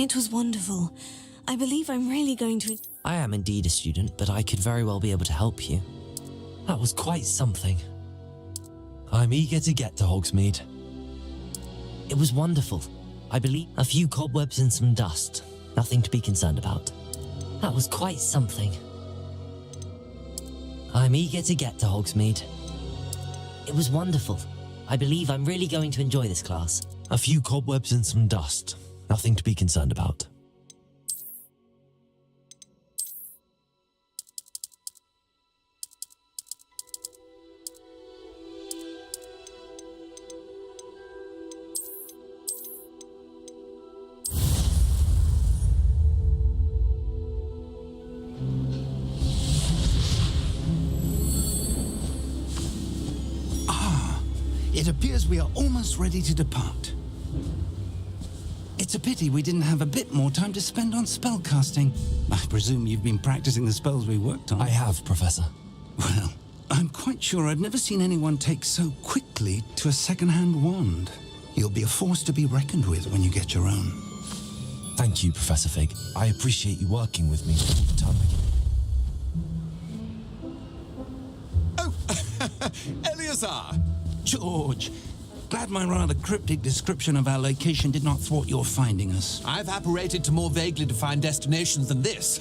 It was wonderful. I believe I'm really going to... I am indeed a student, but I could very well be able to help you. That was quite something. I'm eager to get to Hogsmeade. It was wonderful. I believe a few cobwebs and some dust. Nothing to be concerned about. That was quite something. I'm eager to get to Hogsmeade. It was wonderful. I believe I'm really going to enjoy this class. A few cobwebs and some dust. Nothing to be concerned about. It appears we are almost ready to depart. It's a pity we didn't have a bit more time to spend on spellcasting. I presume you've been practicing the spells we worked on. I have, Professor. Well, I'm quite sure I've never seen anyone take so quickly to a second-hand wand. You'll be a force to be reckoned with when you get your own. Thank you, Professor Fig. I appreciate you working with me all the time. Oh, Eleazar! George, glad my rather cryptic description of our location did not thwart your finding us. I've apparated to more vaguely defined destinations than this.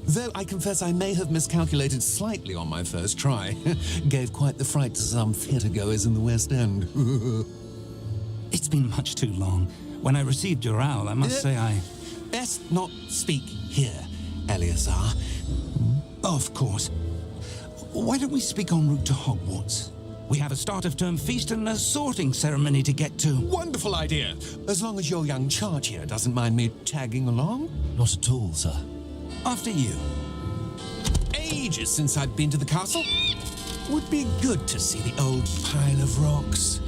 Though I confess I may have miscalculated slightly on my first try. Gave quite the fright to some theatre-goers in the West End. It's been much too long. When I received your owl, I must say I... Best not speak here, Eleazar. Of course. Why don't we speak en route to Hogwarts? We have a start-of-term feast and a sorting ceremony to get to. Wonderful idea. As long as your young charge here doesn't mind me tagging along. Not at all, sir. After you. Ages since I've been to the castle. Would be good to see the old pile of rocks.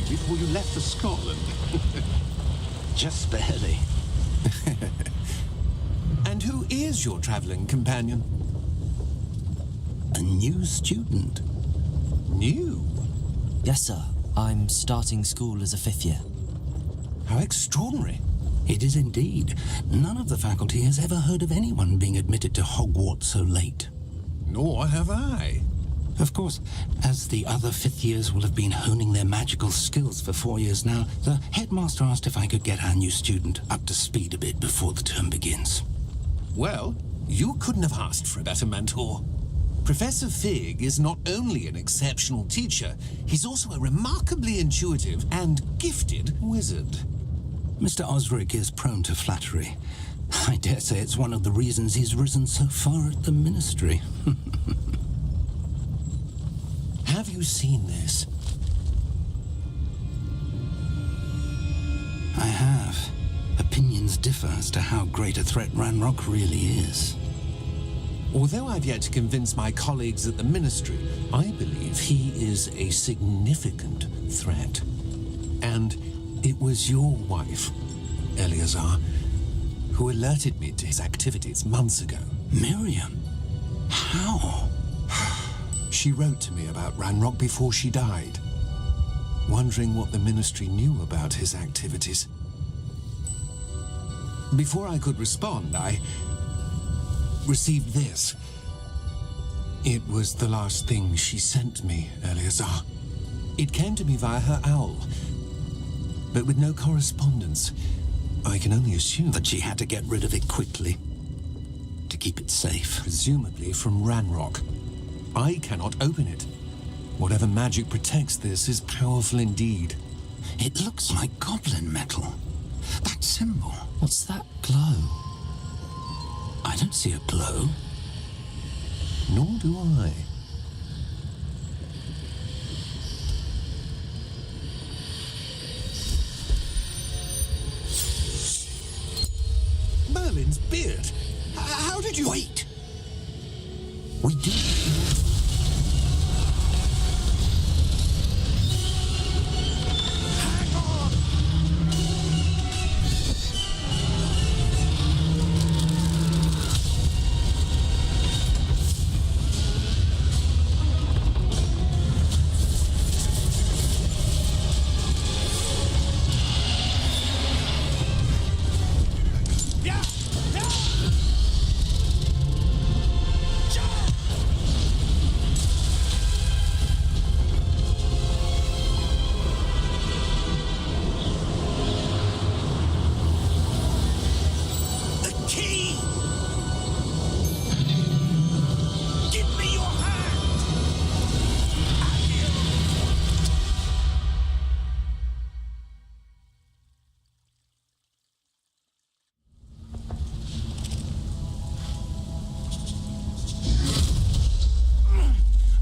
Before you left for Scotland. Just barely. And who is your traveling companion? A new student. New? Yes, sir. I'm starting school as a 5th year. How extraordinary. It is indeed. None of the faculty has ever heard of anyone being admitted to Hogwarts so late. Nor have I. Of course, as the other 5th years will have been honing their magical skills for 4 years now, the headmaster asked if I could get our new student up to speed a bit before the term begins. Well, you couldn't have asked for a better mentor. Professor Fig is not only an exceptional teacher, he's also a remarkably intuitive and gifted wizard. Mr. Osric is prone to flattery. I dare say it's one of the reasons he's risen so far at the ministry. Have you seen this? I have. Opinions differ as to how great a threat Ranrock really is. Although I've yet to convince my colleagues at the Ministry, I believe he is a significant threat. And it was your wife, Eleazar, who alerted me to his activities months ago. Miriam? How? She wrote to me about Ranrock before she died, wondering what the Ministry knew about his activities. Before I could respond, I received this. It was the last thing she sent me, Eleazar. It came to me via her owl, but with no correspondence. I can only assume But she had to get rid of it quickly to keep it safe. presumably from Ranrock. I cannot open it. Whatever magic protects this is powerful indeed. It looks like goblin metal. That symbol. What's that glow? I don't see a glow. Nor do I. Merlin's beard. How did you... Wait! We do. Hang on! Yeah! Yeah! The key! Give me your hand!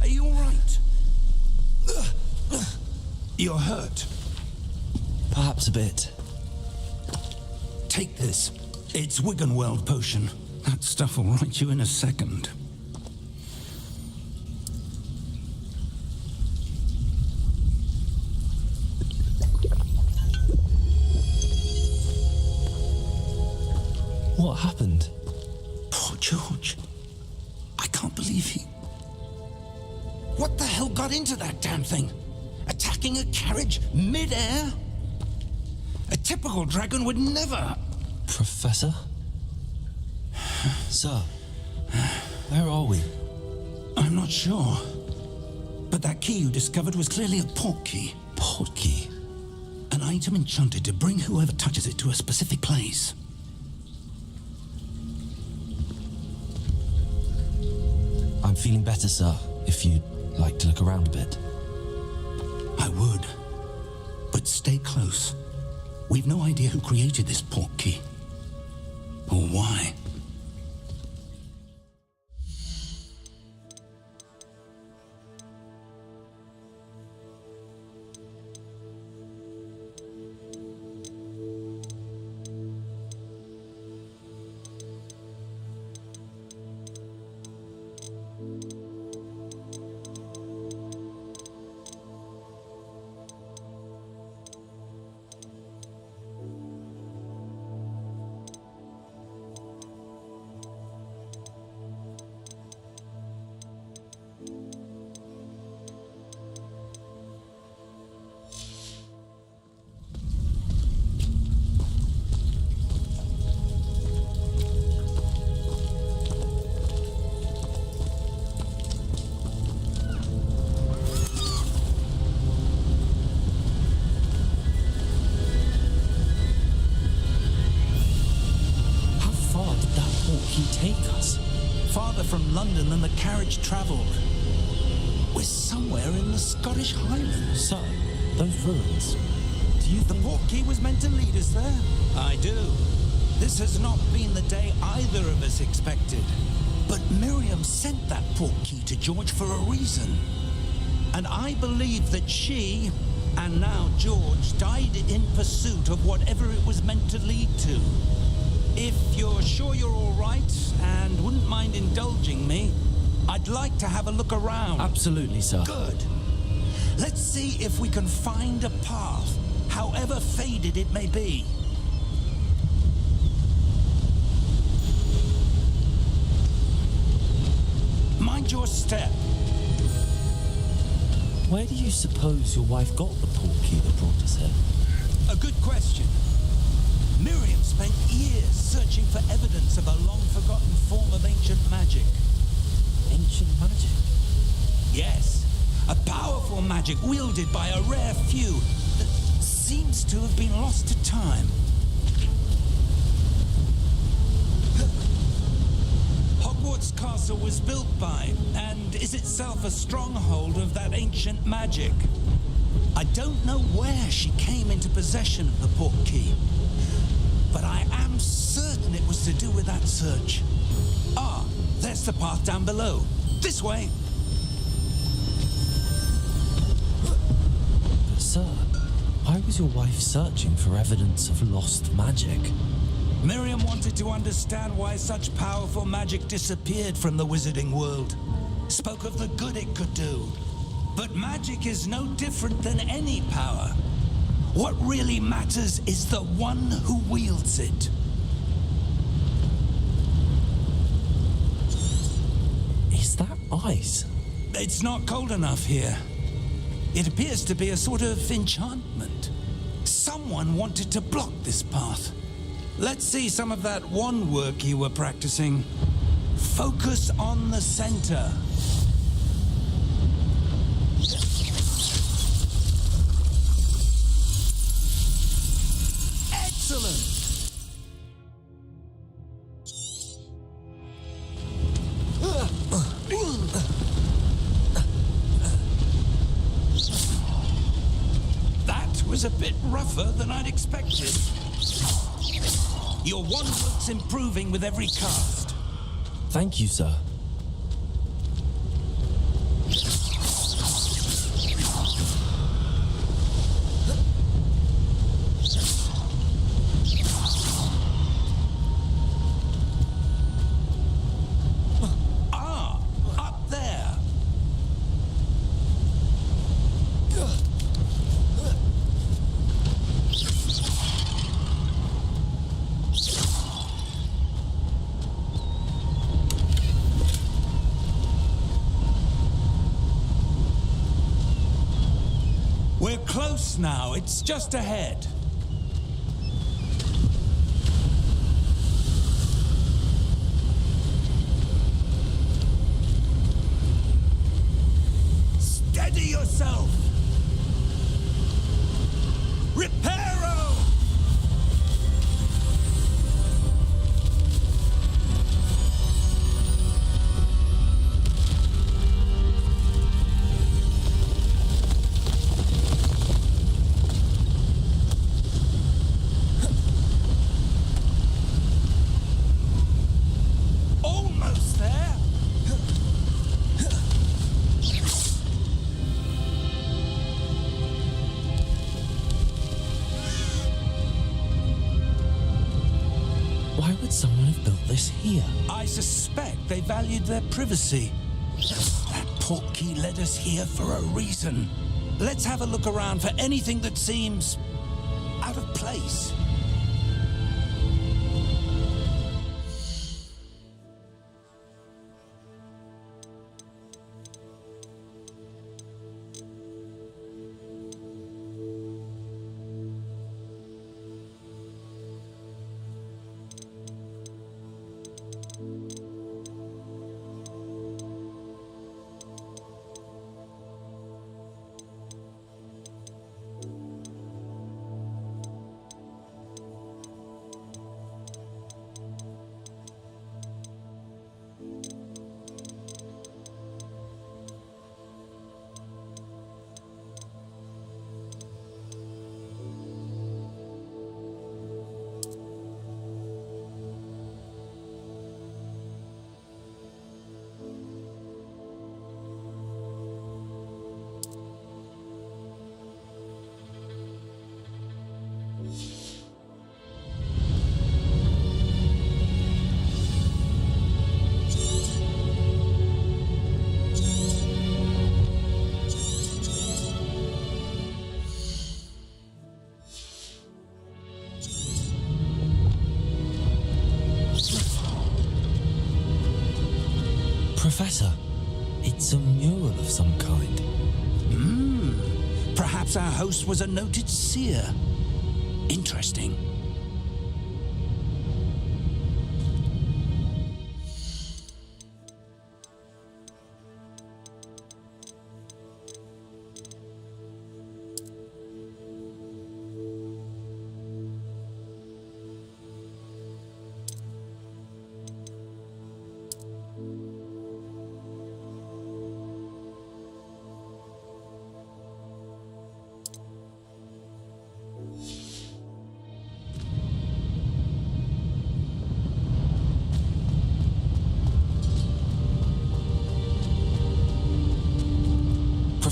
Are you all right? You're hurt. Perhaps a bit. Take this. It's Wiggenweld potion. That stuff will right you in a second. What happened? Poor George. I can't believe he... What the hell got into that damn thing? Attacking a carriage mid-air? A typical dragon would never... Professor? Sir, where are we? I'm not sure. But that key you discovered was clearly a port key. Port key. An item enchanted to bring whoever touches it to a specific place. I'm feeling better, sir, if you'd like to look around a bit. I would. But stay close. We've no idea who created this port key. Or why. take us? Farther from London than the carriage travelled. We're somewhere in the Scottish Highlands. So, those ruins. Do you think the port key was meant to lead us there? I do. This has not been the day either of us expected. But Miriam sent that port key to George for a reason. And I believe that she, and now George, died in pursuit of whatever it was meant to lead to. If you're sure you're all right and wouldn't mind indulging me, I'd like to have a look around. Absolutely, sir. Good. Let's see if we can find a path, however faded it may be. Mind your step. Where do you suppose your wife got the port key that brought us here? A good question. Miriam spent years searching for evidence of a long-forgotten form of ancient magic. Ancient magic? Yes, a powerful magic wielded by a rare few that seems to have been lost to time. Hogwarts Castle was built by, and is itself a stronghold of that ancient magic. I don't know where she came into possession of the portkey, but I am certain it was to do with that search. Ah, there's the path down below. This way. Sir, why was your wife searching for evidence of lost magic? Miriam wanted to understand why such powerful magic disappeared from the wizarding world. Spoke of the good it could do. But magic is no different than any power. What really matters is the one who wields it. Is that ice? It's not cold enough here. It appears to be a sort of enchantment. Someone wanted to block this path. Let's see some of that wand work you were practicing. Focus on the center. Excellent! That was a bit rougher than I'd expected. Your wand work's improving with every cast. Thank you, sir. Up there. We're close now. It's just ahead. Steady yourself. Reparo! Almost there. Why would someone have built this here? I suspect they valued their privacy. That portkey led us here for a reason. Let's have a look around for anything that seems out of place. Professor, it's a mural of some kind. Perhaps our host was a noted seer. Interesting.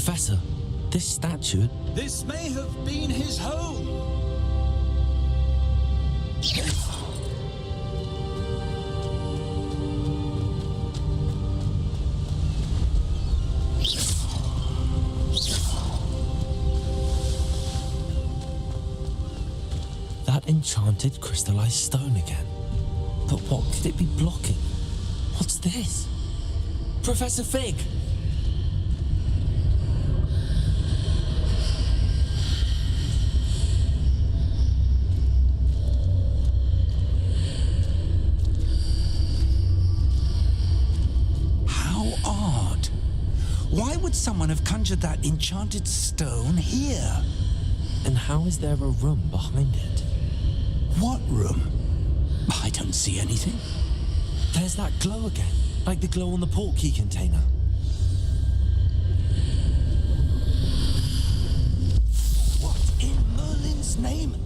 Professor, this statue... This may have been his home. That enchanted crystallized stone again. But what could it be blocking? What's this? Professor Fig! How odd. Why would someone have conjured that enchanted stone here? And how is there a room behind it? What room? I don't see anything. There's that glow again, like the glow on the portkey container. What in Merlin's name?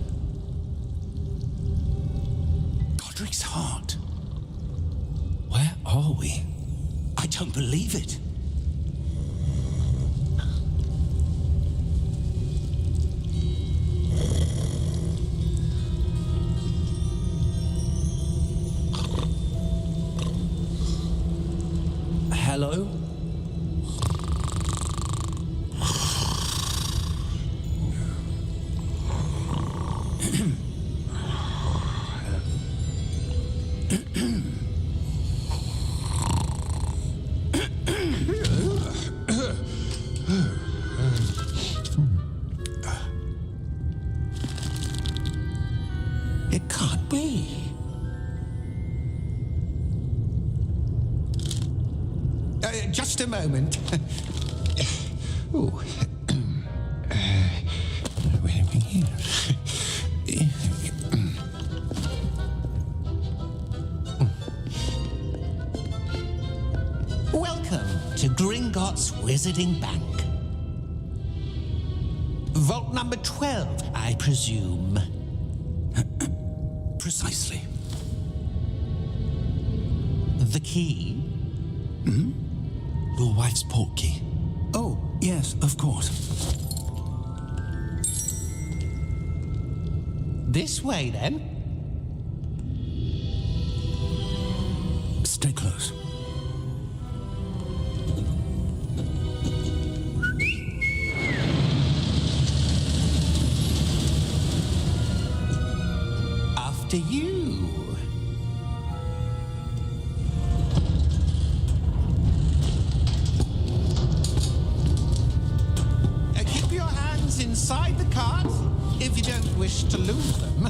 Godric's heart. Where are we? I don't believe it. Hello? It can't be. Just a moment. Ooh. Where are we here? Welcome to Gringotts Wizarding Bank. Vault number 12, I presume. Precisely. The key? Your wife's portkey. Oh, yes, of course. This way, then. Stay close. After you. Inside the cards, if you don't wish to lose them.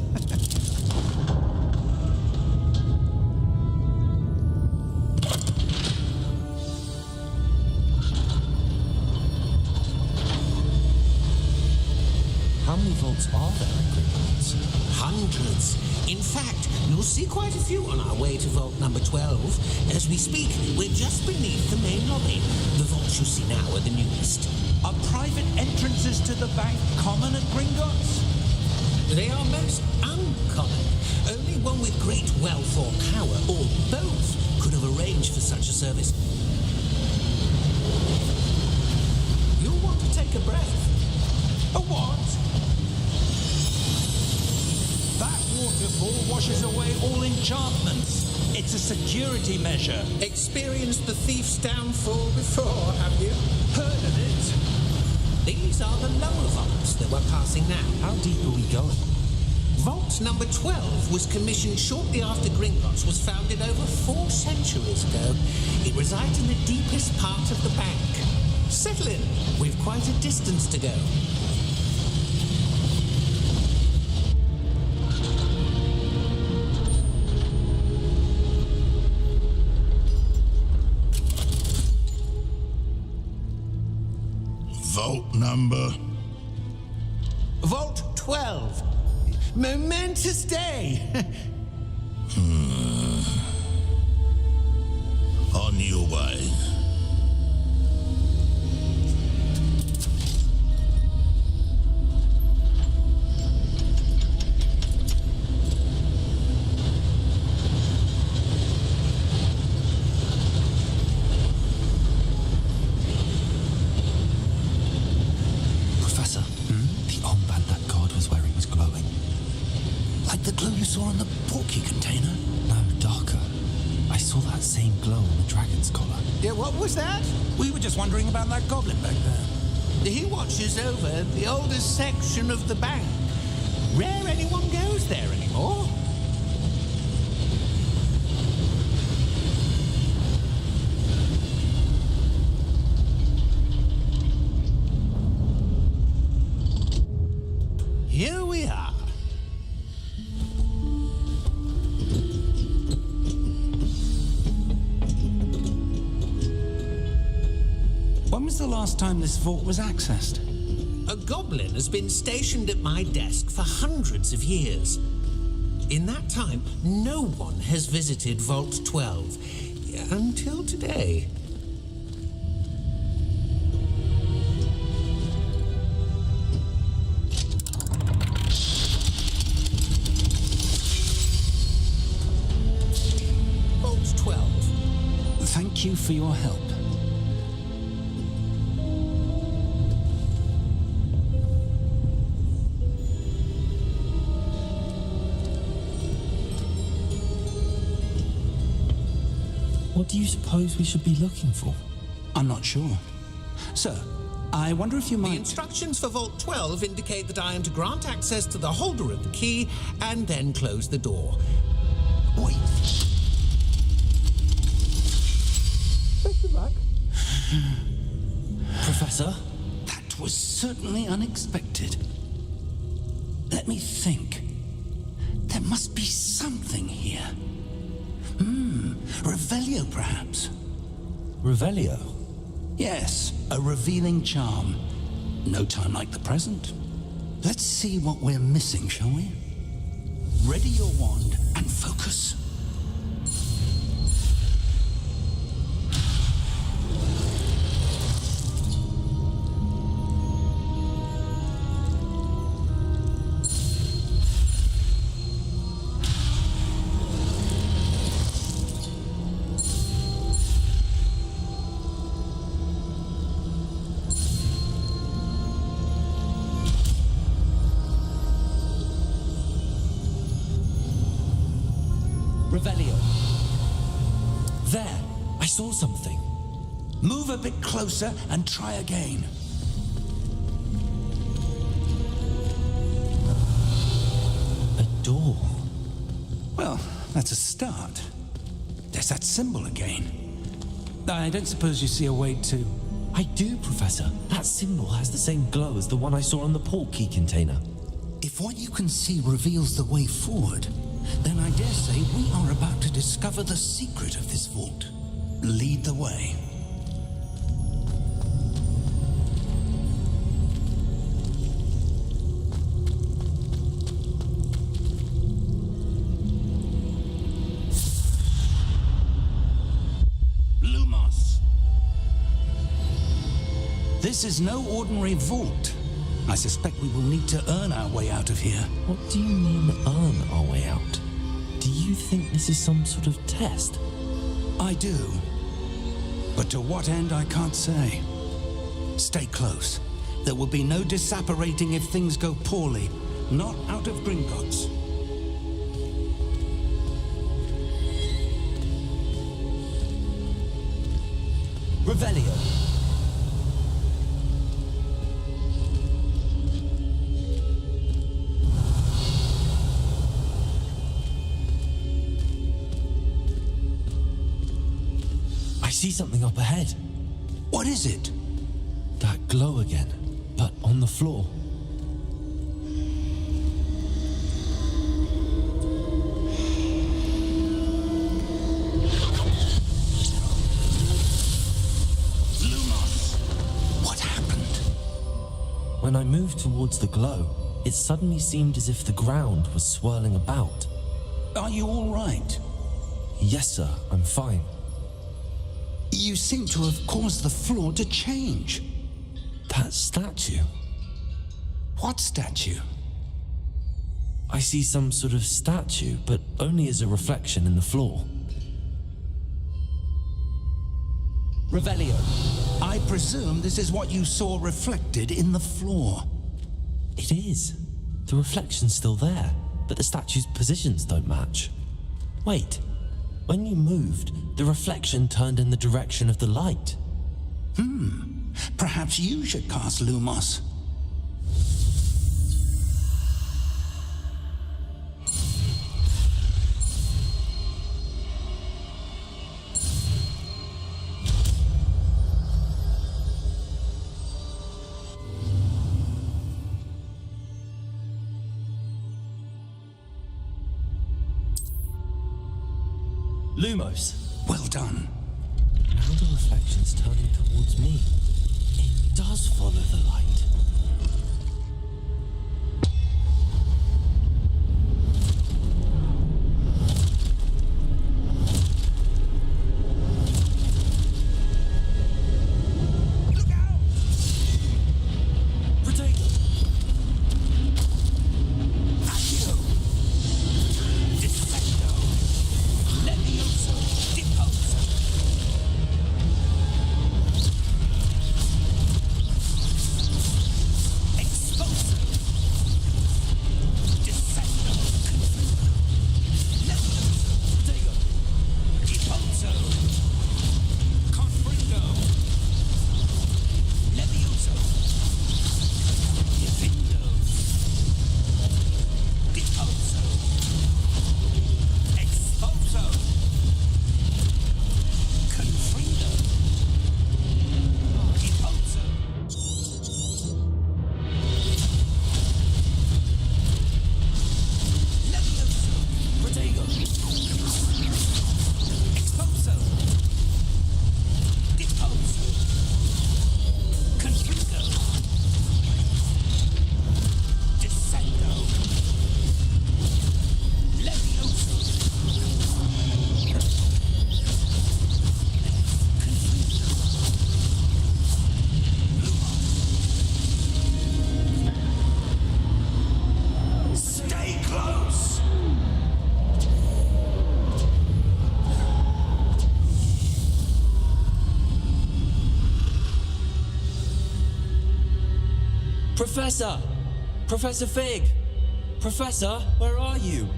How many vaults are there in Gringotts? Hundreds. In fact, you'll see quite a few on our way to vault number 12. As we speak, we're just beneath the main lobby. The vaults you see now are the newest. Are private entrances to the bank common at Gringotts? They are most uncommon. Only one with great wealth or power, or both, could have arranged for such a service. You'll want to take a breath. A what? That waterfall washes away all enchantments. It's a security measure. Experienced the thief's downfall before, have you? Heard of it? These are the lower vaults that we're passing now. How deep are we going? Vault number 12 was commissioned shortly after Gringotts was founded over 4 centuries ago. It resides in the deepest part of the bank. Settle in. We've quite a distance to go. Vault number? Vault 12. Momentous day. On your way. that same glow on the dragon's collar. Yeah, what was that? We were just wondering about that goblin back there. He watches over the oldest section of the bank. Rare anyone goes there anymore. Here we are. When was the last time this vault was accessed? A goblin has been stationed at my desk for hundreds of years. In that time, no one has visited Vault 12 until today. Vault 12. Thank you for your help. What do you suppose we should be looking for? I'm not sure. Sir, I wonder if you The might... instructions for Vault 12 indicate that I am to grant access to the holder of the key and then close the door. Wait. Best of luck. Professor? That was certainly unexpected. Let me think. There must be something here. Revelio, perhaps? Revelio? Yes, a revealing charm. No time like the present. Let's see what we're missing, shall we? Ready your wand and focus. Revelio. There, I saw something. Move a bit closer and try again. A door. Well, that's a start. There's that symbol again. I don't suppose you see a way to... I do, Professor. That symbol has the same glow as the one I saw on the port key container. If what you can see reveals the way forward, then I dare say we are about to discover the secret of this vault. Lead the way. Lumos. This is no ordinary vault. I suspect we will need to earn our way out of here. What do you mean, earn our way out? Do you think this is some sort of test? I do. But to what end, I can't say. Stay close. There will be no disapparating if things go poorly. Not out of Gringotts. Revelio. I see something up ahead. What is it? That glow again, but on the floor. Lumos! What happened? When I moved towards the glow, it suddenly seemed as if the ground was swirling about. Are you all right? Yes, sir, I'm fine. You seem to have caused the floor to change. That statue. What statue? I see some sort of statue, but only as a reflection in the floor. Revelio. I presume this is what you saw reflected in the floor. It is. The reflection's still there, but the statue's positions don't match. Wait, When you moved, the reflection turned in the direction of the light. Perhaps you should cast Lumos. Lumos. Well done. Now the reflection's turning towards me. It does follow the light. Look out! Potato! Accio! Defendo! Levioso! Deposo! Exposo! Defendo! Levioso! Potato! Deposo! Confringo! Levioso! Defendo! Deposo! Exposo! Confrindo! Deposo! Levioso! Potato! Exposo! Deposo! Confrindo! Descendo! Levioso! Confrindo! Stay close! Professor! Professor Fig! Professor, where are you?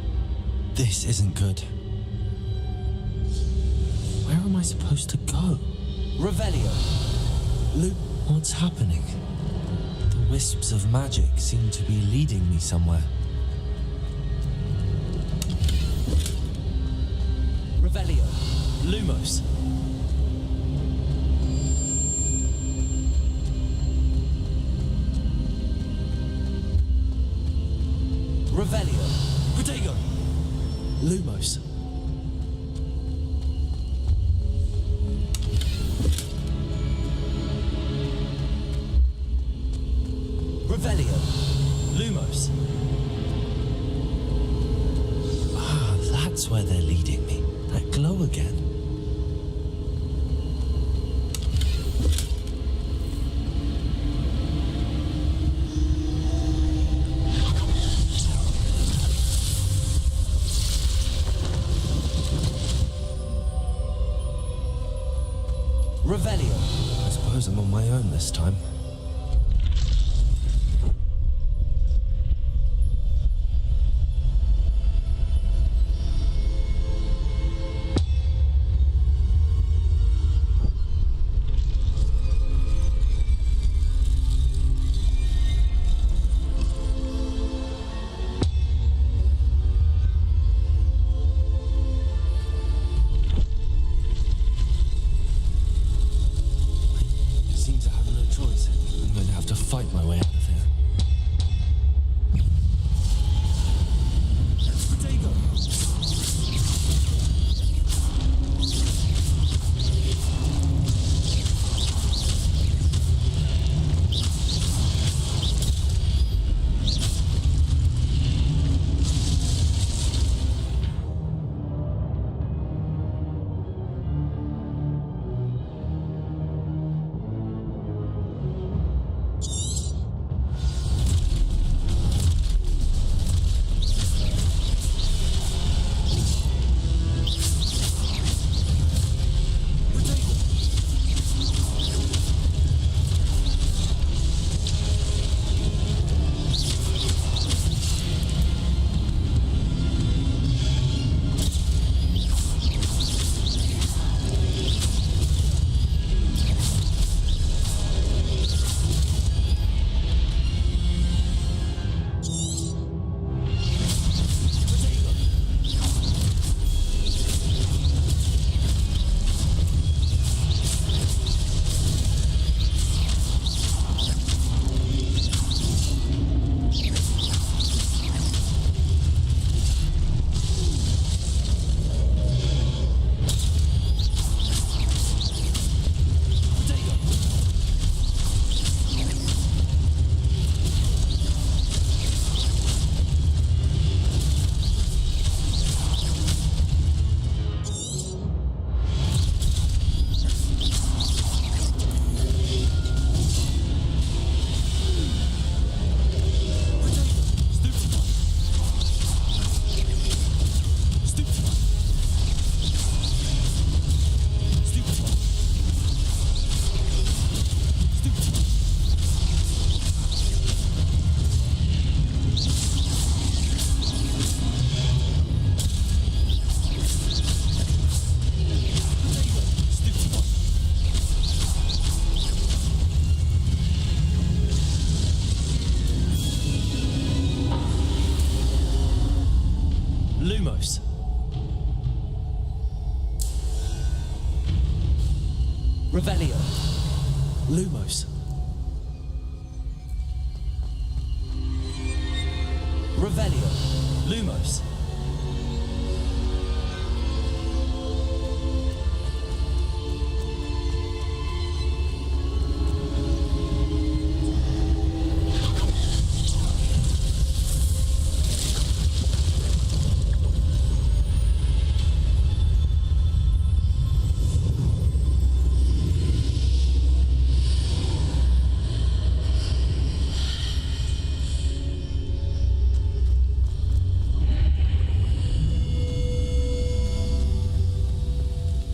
This isn't good. Where am I supposed to go? Revelio! Luke, what's happening? The wisps of magic seem to be leading me somewhere. Revelio! Lumos! Revelio! Protego! Lumos! Revelio! Lumos! Ah, that's where they're leading me. That glow again. Revelio! I suppose I'm on my own this time. Seems I have no choice. Revelio. Lumos. Revelio. Lumos.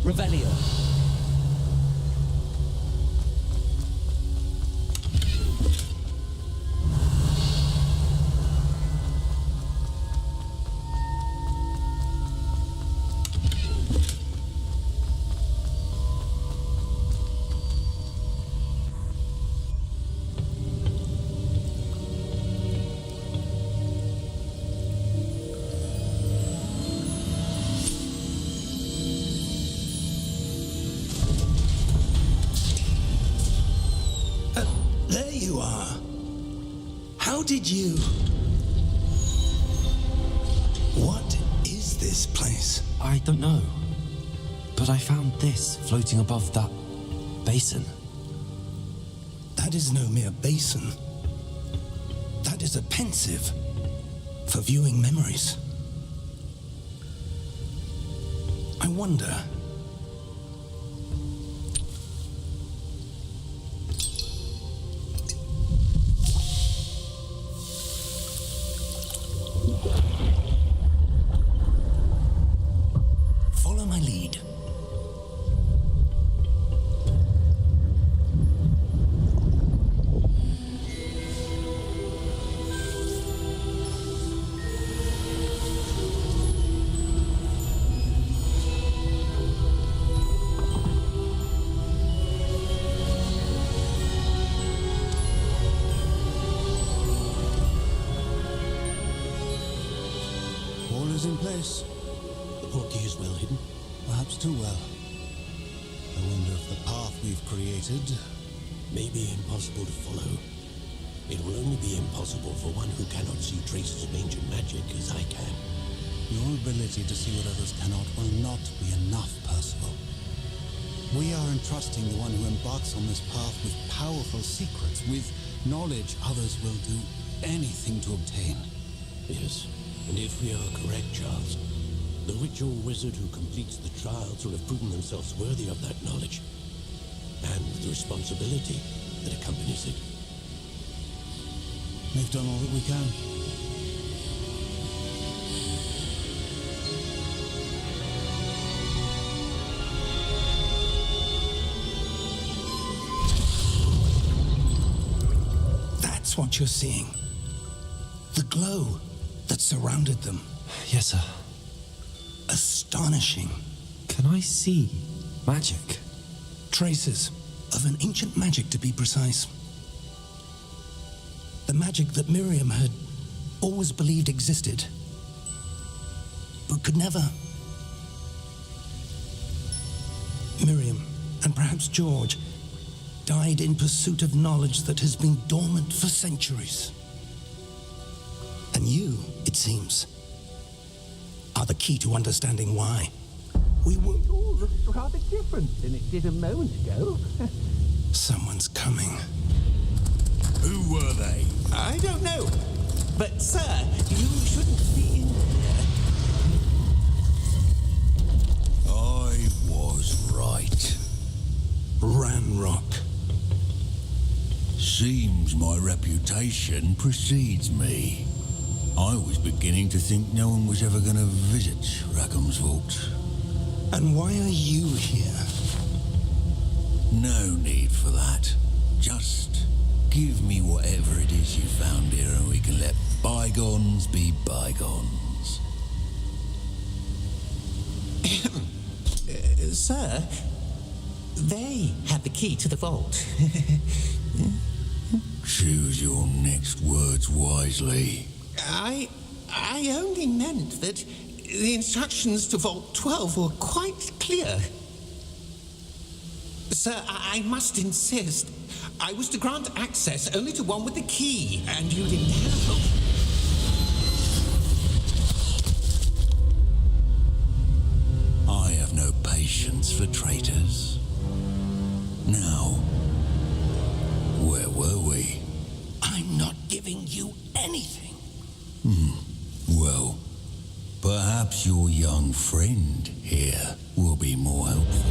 Revelio. There you are. How did you... What is this place? I don't know. But I found this floating above that basin. That is no mere basin. That is a pensive for viewing memories. I wonder... Follow my lead. All is in place. The portkey is well hidden. Perhaps too well. I wonder if the path we've created May be impossible to follow. It will only be impossible for one who cannot see traces of ancient magic as I can. Your ability to see what others cannot will not be enough, Percival. We are entrusting the one who embarks on this path with powerful secrets, with knowledge others will do anything to obtain. Yes, and if we are correct, Charles, the witch or wizard who completes the trials will have proven themselves worthy of that knowledge, and the responsibility that accompanies it. We've done all that we can. That's what you're seeing. The glow that surrounded them. Yes, sir. Astonishing. Can I see magic? Traces of an ancient magic, to be precise. The magic that Miriam had always believed existed, but could never. Miriam, and perhaps George, died in pursuit of knowledge that has been dormant for centuries. And you, it seems, are the key to understanding why. We will... It all looks rather different than it did a moment ago. Someone's coming. Who were they? I don't know. But, sir, you shouldn't be in here. I was right. Ranrock. Seems my reputation precedes me. I was beginning to think no one was ever going to visit Rackham's Vault. And why are you here? No need for that. Just give me whatever it is you found here and we can let bygones be bygones. Sir, they had the key to the vault. Choose your next words wisely. I only meant that the instructions to Vault 12 were quite clear. Sir, I must insist. I was to grant access only to one with the key, and you didn't have. I have no patience for traitors. Now, where were we? I'm not giving you anything. Well, perhaps your young friend here will be more helpful.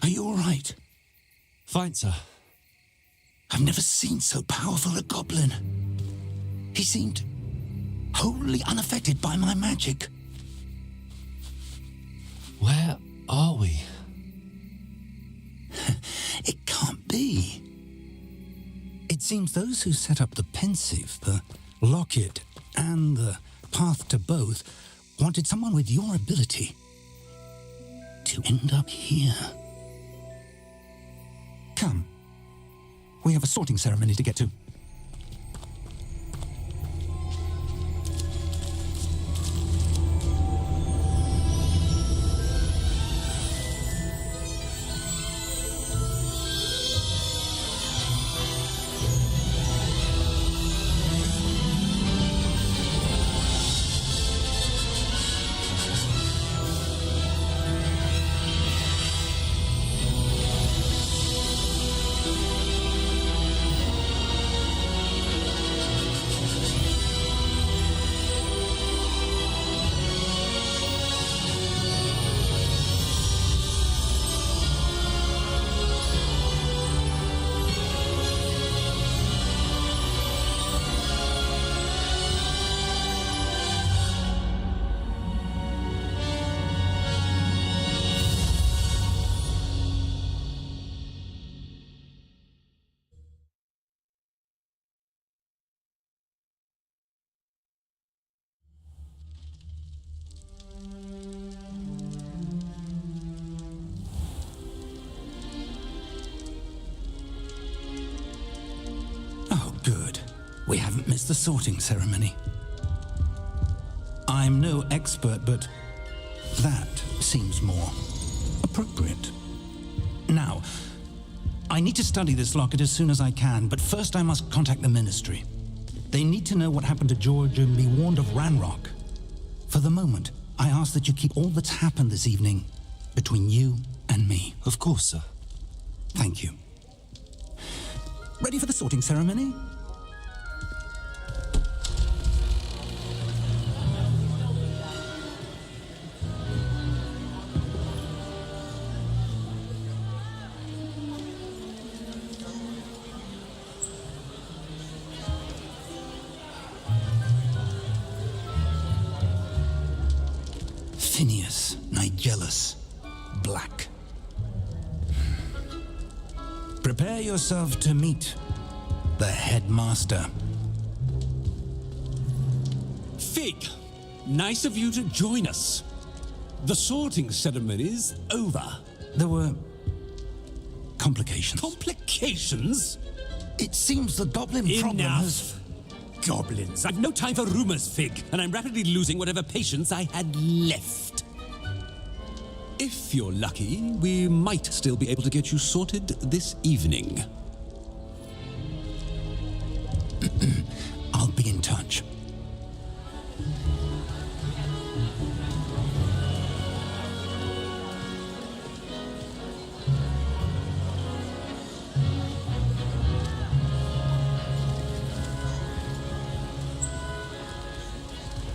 Are you all right? Fine, sir. I've never seen so powerful a goblin. He seemed wholly unaffected by my magic. Where are we? It can't be. It seems those who set up the pensive, the locket, and the path to both wanted someone with your ability to end up here. Come. We have a sorting ceremony to get to. Good. We haven't missed the sorting ceremony. I'm no expert, but that seems more appropriate. Now, I need to study this locket as soon as I can, but first I must contact the Ministry. They need to know what happened to George and be warned of Ranrock. For the moment, I ask that you keep all that's happened this evening between you and me. Of course, sir. Thank you. Ready for the sorting ceremony? Phineas, Nigellus, Black. Prepare yourself to meet the headmaster. Fig, nice of you to join us. The sorting ceremony's over. There were complications. Complications? It seems the goblin problem has... Goblins. I've no time for rumors, Fig, and I'm rapidly losing whatever patience I had left. If you're lucky, we might still be able to get you sorted this evening. I'll be in touch.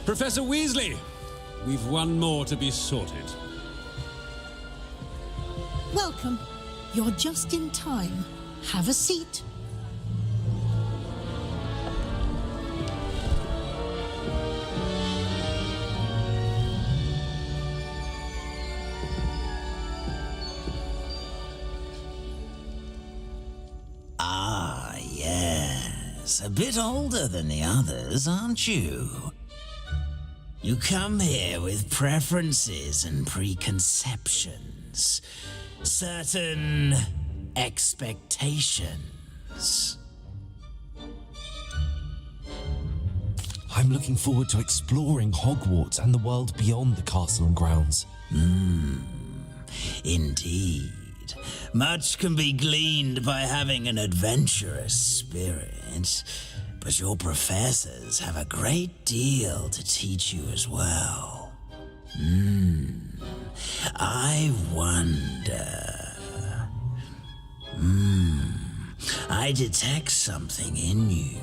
Professor Weasley, we've one more to be sorted. Welcome. You're just in time. Have a seat. Ah, yes. A bit older than the others, aren't you? You come here with preferences and preconceptions. Certain expectations. I'm looking forward to exploring Hogwarts and the world beyond the castle and grounds. Indeed. Much can be gleaned by having an adventurous spirit, but your professors have a great deal to teach you as well. I wonder... I detect something in you.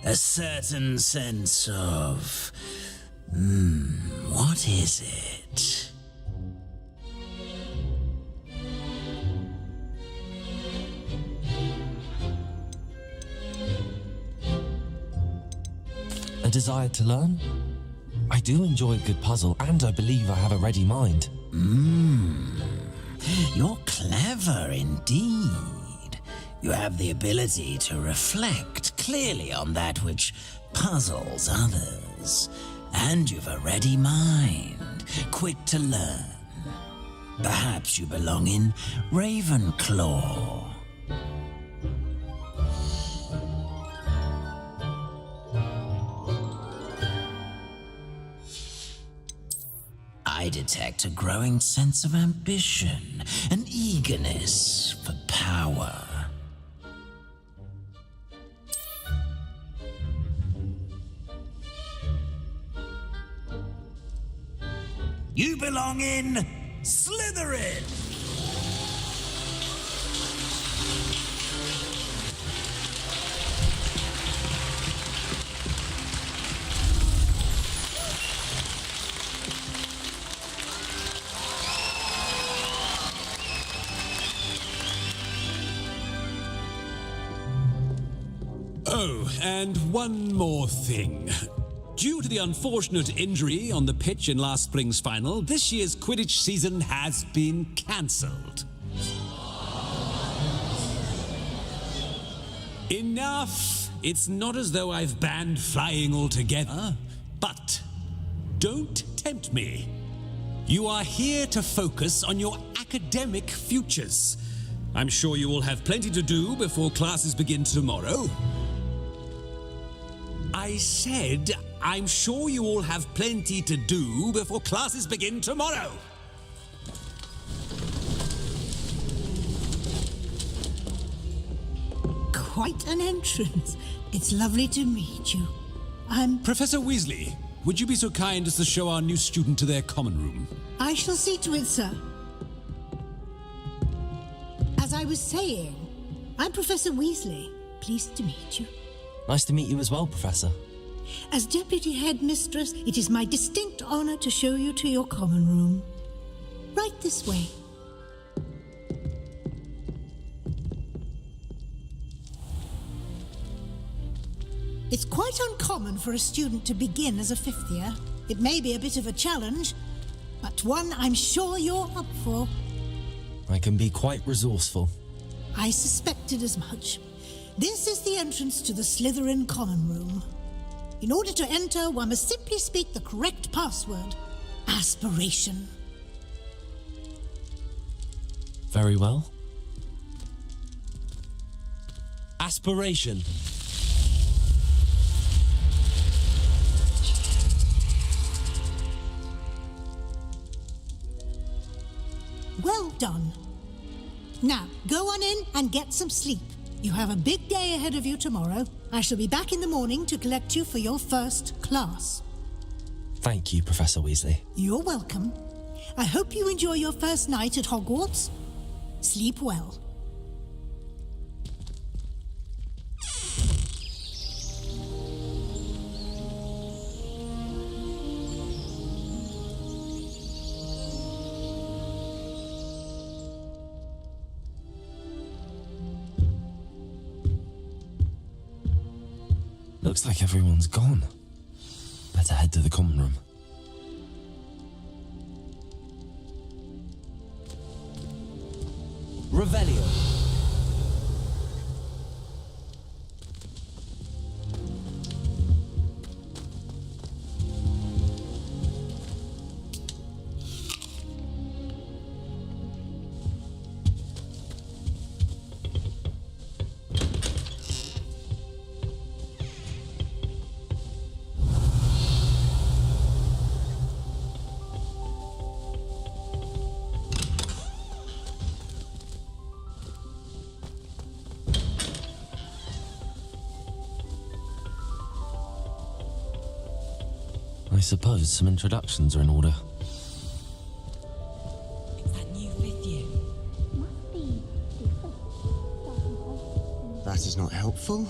A certain sense of... what is it? A desire to learn? I do enjoy a good puzzle, and I believe I have a ready mind. You're clever indeed. You have the ability to reflect clearly on that which puzzles others. And you've a ready mind, quick to learn. Perhaps you belong in Ravenclaw. I detect a growing sense of ambition, an eagerness for power. You belong in Slytherin! Oh, and one more thing. Due to the unfortunate injury on the pitch in last spring's final, this year's Quidditch season has been cancelled. Enough! It's not as though I've banned flying altogether, but don't tempt me. You are here to focus on your academic futures. I'm sure you will have plenty to do before classes begin tomorrow. I said, I'm sure you all have plenty to do before classes begin tomorrow. Quite an entrance. It's lovely to meet you. Professor Weasley, would you be so kind as to show our new student to their common room? I shall see to it, sir. As I was saying, I'm Professor Weasley. Pleased to meet you. Nice to meet you as well, Professor. As Deputy Headmistress, it is my distinct honor to show you to your common room. Right this way. It's quite uncommon for a student to begin as a fifth year. It may be a bit of a challenge, but one I'm sure you're up for. I can be quite resourceful. I suspected as much. This is the entrance to the Slytherin common room. In order to enter, one must simply speak the correct password. Aspiration. Very well. Aspiration. Well done. Now, go on in and get some sleep. You have a big day ahead of you tomorrow. I shall be back in the morning to collect you for your first class. Thank you, Professor Weasley. You're welcome. I hope you enjoy your first night at Hogwarts. Sleep well. Looks like everyone's gone. Better head to the common room. Revelio. I suppose some introductions are in order. It's that new 5th year. That is not helpful.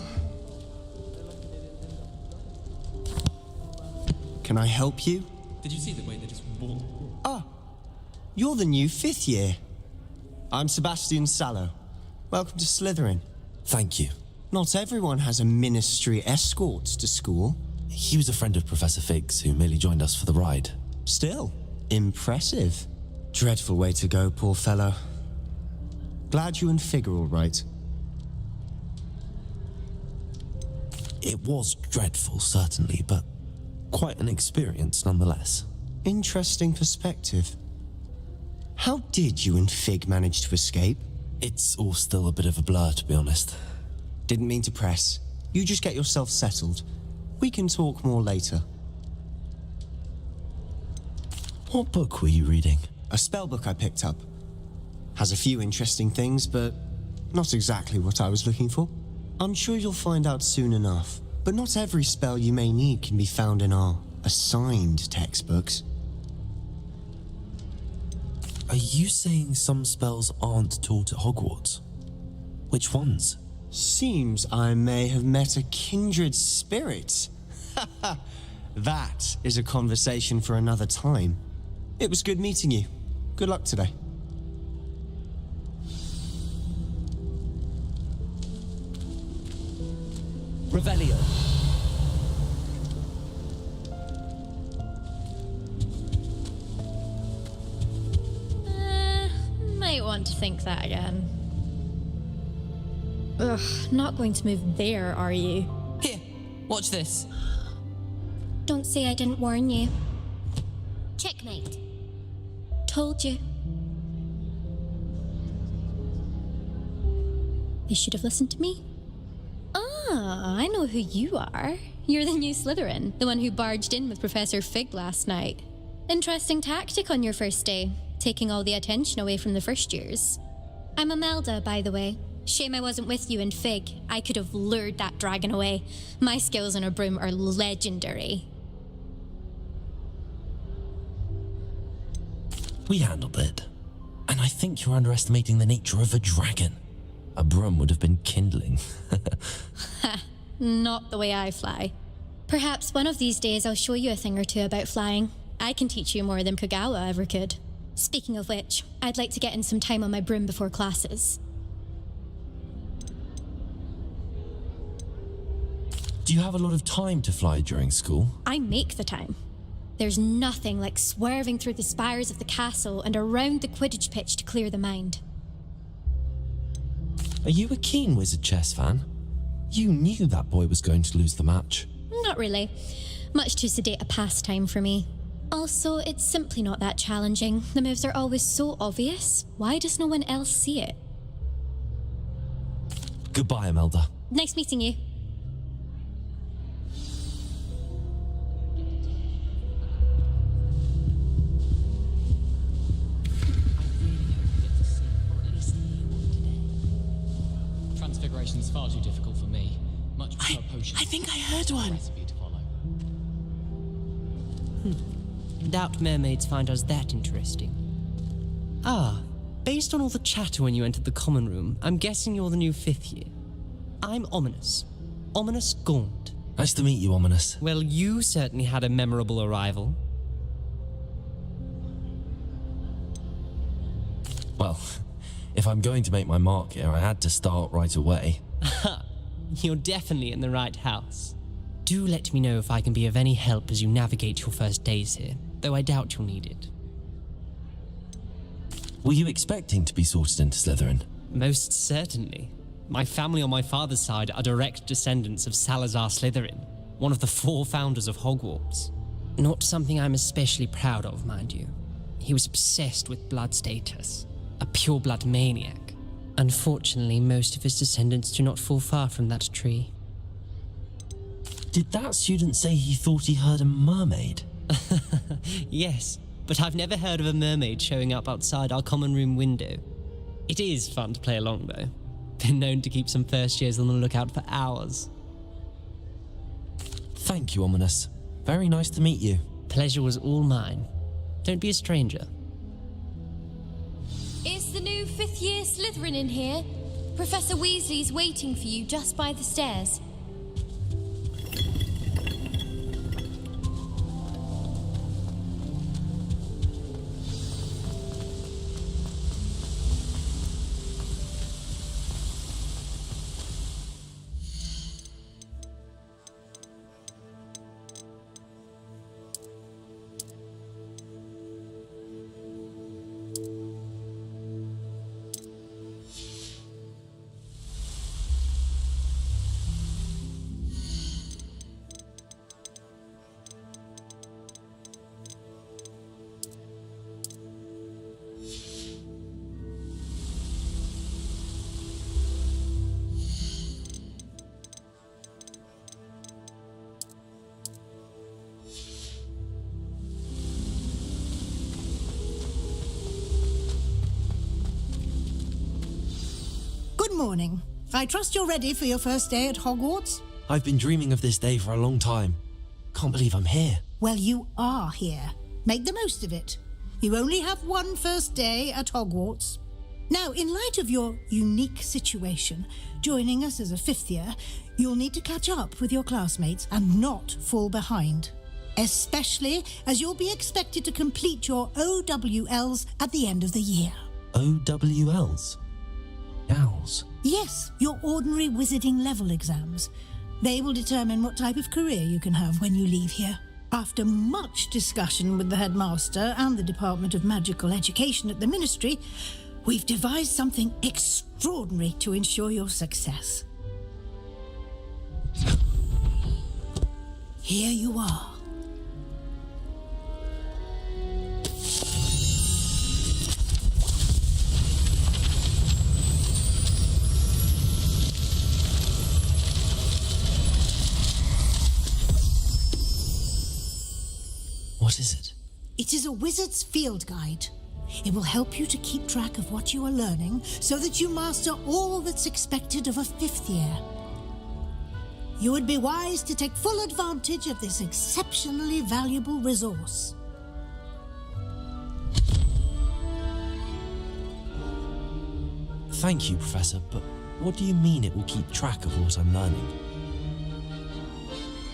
Can I help you? Did you see the way they just walked? Ah, you're the new 5th year. I'm Sebastian Sallow. Welcome to Slytherin. Thank you. Not everyone has a ministry escort to school. He was a friend of Professor Fig's who merely joined us for the ride. Still, impressive. Dreadful way to go, poor fellow. Glad you and Fig are all right. It was dreadful, certainly, but quite an experience nonetheless. Interesting perspective. How did you and Fig manage to escape? It's all still a bit of a blur, to be honest. Didn't mean to press. You just get yourself settled. We can talk more later. What book were you reading? A spell book I picked up. Has a few interesting things, but not exactly what I was looking for. I'm sure you'll find out soon enough. But not every spell you may need can be found in our assigned textbooks. Are you saying some spells aren't taught at Hogwarts? Which ones? Seems I may have met a kindred spirit. That is a conversation for another time. It was good meeting you. Good luck today. Revelio. Might want to think that again. Ugh, not going to move there, are you? Here, watch this. Don't say I didn't warn you. Checkmate. Told you. They should have listened to me. Ah, I know who you are. You're the new Slytherin, the one who barged in with Professor Fig last night. Interesting tactic on your first day, taking all the attention away from the first years. I'm Imelda, by the way. Shame I wasn't with you and Fig. I could have lured that dragon away. My skills on a broom are legendary. We handled it. And I think you're underestimating the nature of a dragon. A broom would have been kindling. Ha, not the way I fly. Perhaps one of these days I'll show you a thing or two about flying. I can teach you more than Kagawa ever could. Speaking of which, I'd like to get in some time on my broom before classes. Do you have a lot of time to fly during school? I make the time. There's nothing like swerving through the spires of the castle and around the Quidditch pitch to clear the mind. Are you a keen Wizard chess fan? You knew that boy was going to lose the match. Not really. Much too sedate a pastime for me. Also, it's simply not that challenging. The moves are always so obvious. Why does no one else see it? Goodbye, Imelda. Nice meeting you. Transfiguration's Much prefer potions. I think I heard one. Recipe to follow. Doubt mermaids find us that interesting. Ah, based on all the chatter when you entered the common room, I'm guessing you're the new 5th year. I'm Ominous. Ominous Gaunt. Nice to meet you, Ominous. Well, you certainly had a memorable arrival. Well, if I'm going to make my mark here, I had to start right away. You're definitely in the right house. Do let me know if I can be of any help as you navigate your first days here, though I doubt you'll need it. Were you expecting to be sorted into Slytherin? Most certainly. My family on my father's side are direct descendants of Salazar Slytherin, one of the 4 founders of Hogwarts. Not something I'm especially proud of, mind you. He was obsessed with blood status, a pure-blood maniac. Unfortunately, most of his descendants do not fall far from that tree. Did that student say he thought he heard a mermaid? Yes, but I've never heard of a mermaid showing up outside our common room window. It is fun to play along, though. Been known to keep some first years on the lookout for hours. Thank you, Ominous. Very nice to meet you. Pleasure was all mine. Don't be a stranger. Is the new 5th year Slytherin in here? Professor Weasley's waiting for you just by the stairs. Good morning. I trust you're ready for your first day at Hogwarts? I've been dreaming of this day for a long time. Can't believe I'm here. Well, you are here. Make the most of it. You only have one first day at Hogwarts. Now, in light of your unique situation, joining us as a 5th year, you'll need to catch up with your classmates and not fall behind. Especially as you'll be expected to complete your OWLs at the end of the year. OWLs? Owls? Yes, your ordinary wizarding level exams. They will determine what type of career you can have when you leave here. After much discussion with the headmaster and the Department of Magical Education at the Ministry, we've devised something extraordinary to ensure your success. Here you are. What is it? It is a wizard's field guide. It will help you to keep track of what you are learning so that you master all that's expected of a 5th year. You would be wise to take full advantage of this exceptionally valuable resource. Thank you, Professor, but what do you mean it will keep track of what I'm learning?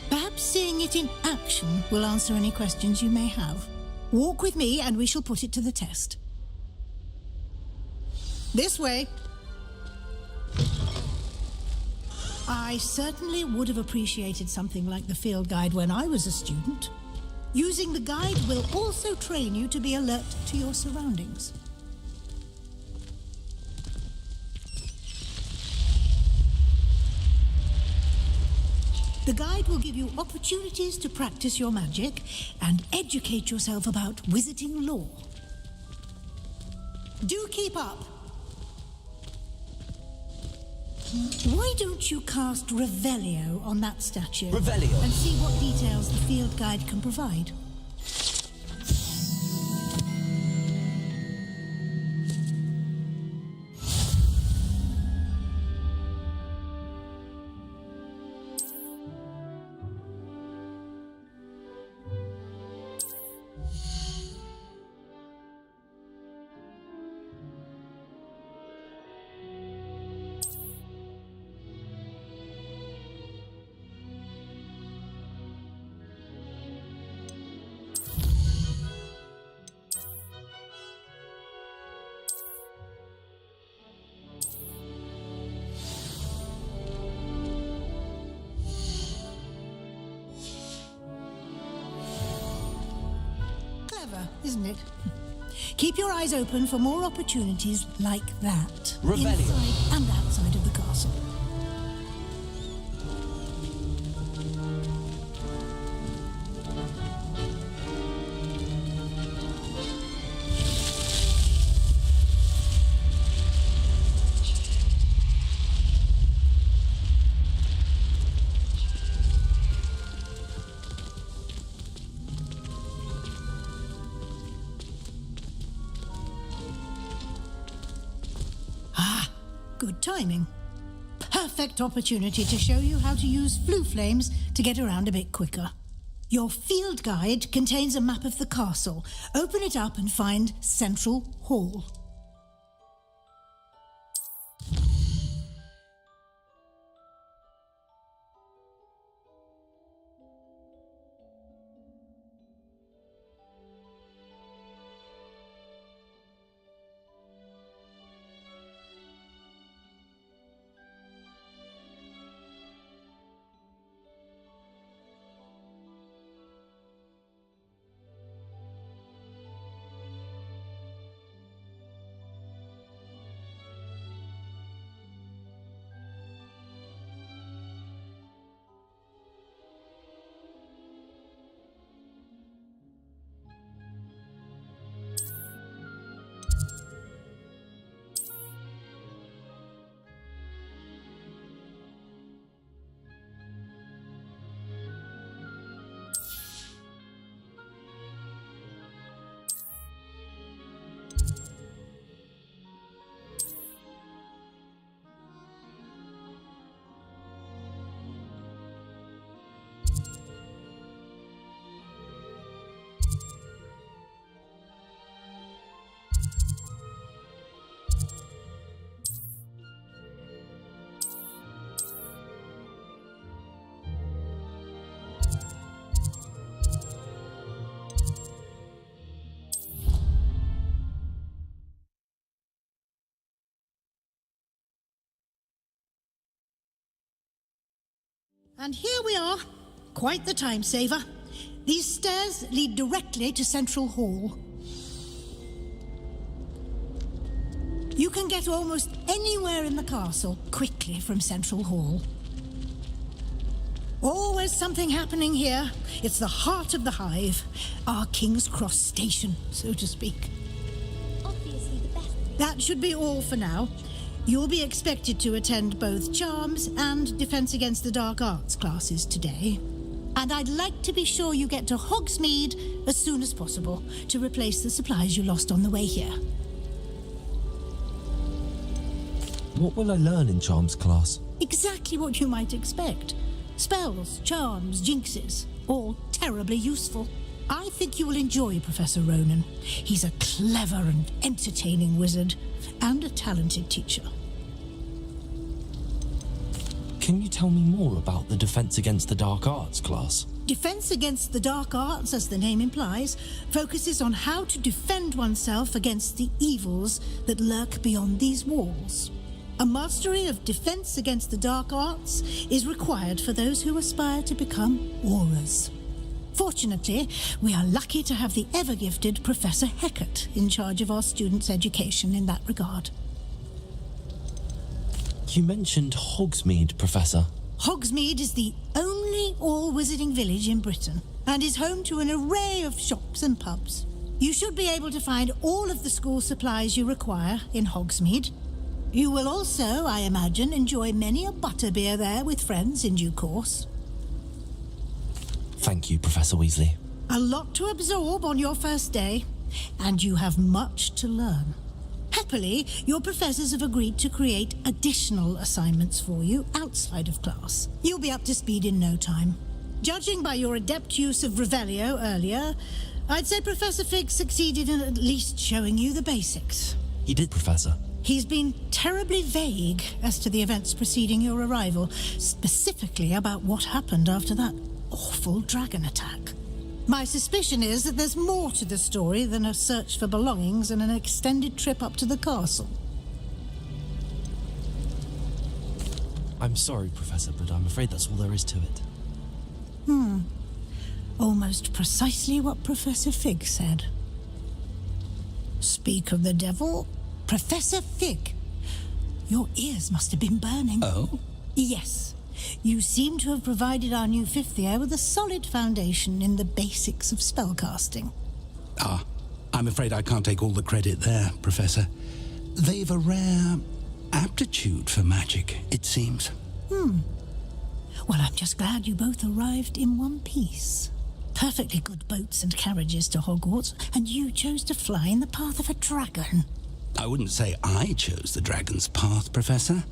Perhaps seeing it in action will answer any questions you may have. Walk with me and we shall put it to the test. This way. I certainly would have appreciated something like the field guide when I was a student. Using the guide will also train you to be alert to your surroundings. The guide will give you opportunities to practice your magic and educate yourself about wizarding lore. Do keep up. Why don't you cast Revelio on that statue? Revelio? And see what details the field guide can provide. isn't it? Keep your eyes open for more opportunities like that. Revelio. Inside and outside of the castle. Good timing. Perfect opportunity to show you how to use flue flames to get around a bit quicker. Your field guide contains a map of the castle. Open it up and find Central Hall. And here we are. Quite the time saver. These stairs lead directly to Central Hall. You can get almost anywhere in the castle quickly from Central Hall. Always something happening here. It's the heart of the hive. Our King's Cross station, so to speak. Obviously the best. That should be all for now. You'll be expected to attend both Charms and Defense Against the Dark Arts classes today. And I'd like to be sure you get to Hogsmeade as soon as possible to replace the supplies you lost on the way here. What will I learn in Charms class? Exactly what you might expect. Spells, charms, jinxes, all terribly useful. I think you will enjoy Professor Ronan. He's a clever and entertaining wizard and a talented teacher. Can you tell me more about the Defense Against the Dark Arts class? Defense Against the Dark Arts, as the name implies, focuses on how to defend oneself against the evils that lurk beyond these walls. A mastery of Defense Against the Dark Arts is required for those who aspire to become Aurors. Fortunately, we are lucky to have the ever-gifted Professor Hecat in charge of our students' education in that regard. You mentioned Hogsmeade, Professor. Hogsmeade is the only all-wizarding village in Britain and is home to an array of shops and pubs. You should be able to find all of the school supplies you require in Hogsmeade. You will also, I imagine, enjoy many a butterbeer there with friends in due course. Thank you, Professor Weasley. A lot to absorb on your first day, and you have much to learn. Happily, your professors have agreed to create additional assignments for you outside of class. You'll be up to speed in no time. Judging by your adept use of Revelio earlier, I'd say Professor Fig succeeded in at least showing you the basics. He did, Professor. He's been terribly vague as to the events preceding your arrival, specifically about what happened after that awful dragon attack. My suspicion is that there's more to the story than a search for belongings and an extended trip up to the castle. I'm sorry, Professor, but I'm afraid that's all there is to it. Almost precisely what Professor Fig said. Speak of the devil, Professor Fig. Your ears must have been burning. Oh? Yes. You seem to have provided our new fifth year with a solid foundation in the basics of spellcasting. Ah, I'm afraid I can't take all the credit there, Professor. They've a rare aptitude for magic, it seems. Well, I'm just glad you both arrived in one piece. Perfectly good boats and carriages to Hogwarts, and you chose to fly in the path of a dragon. I wouldn't say I chose the dragon's path, Professor.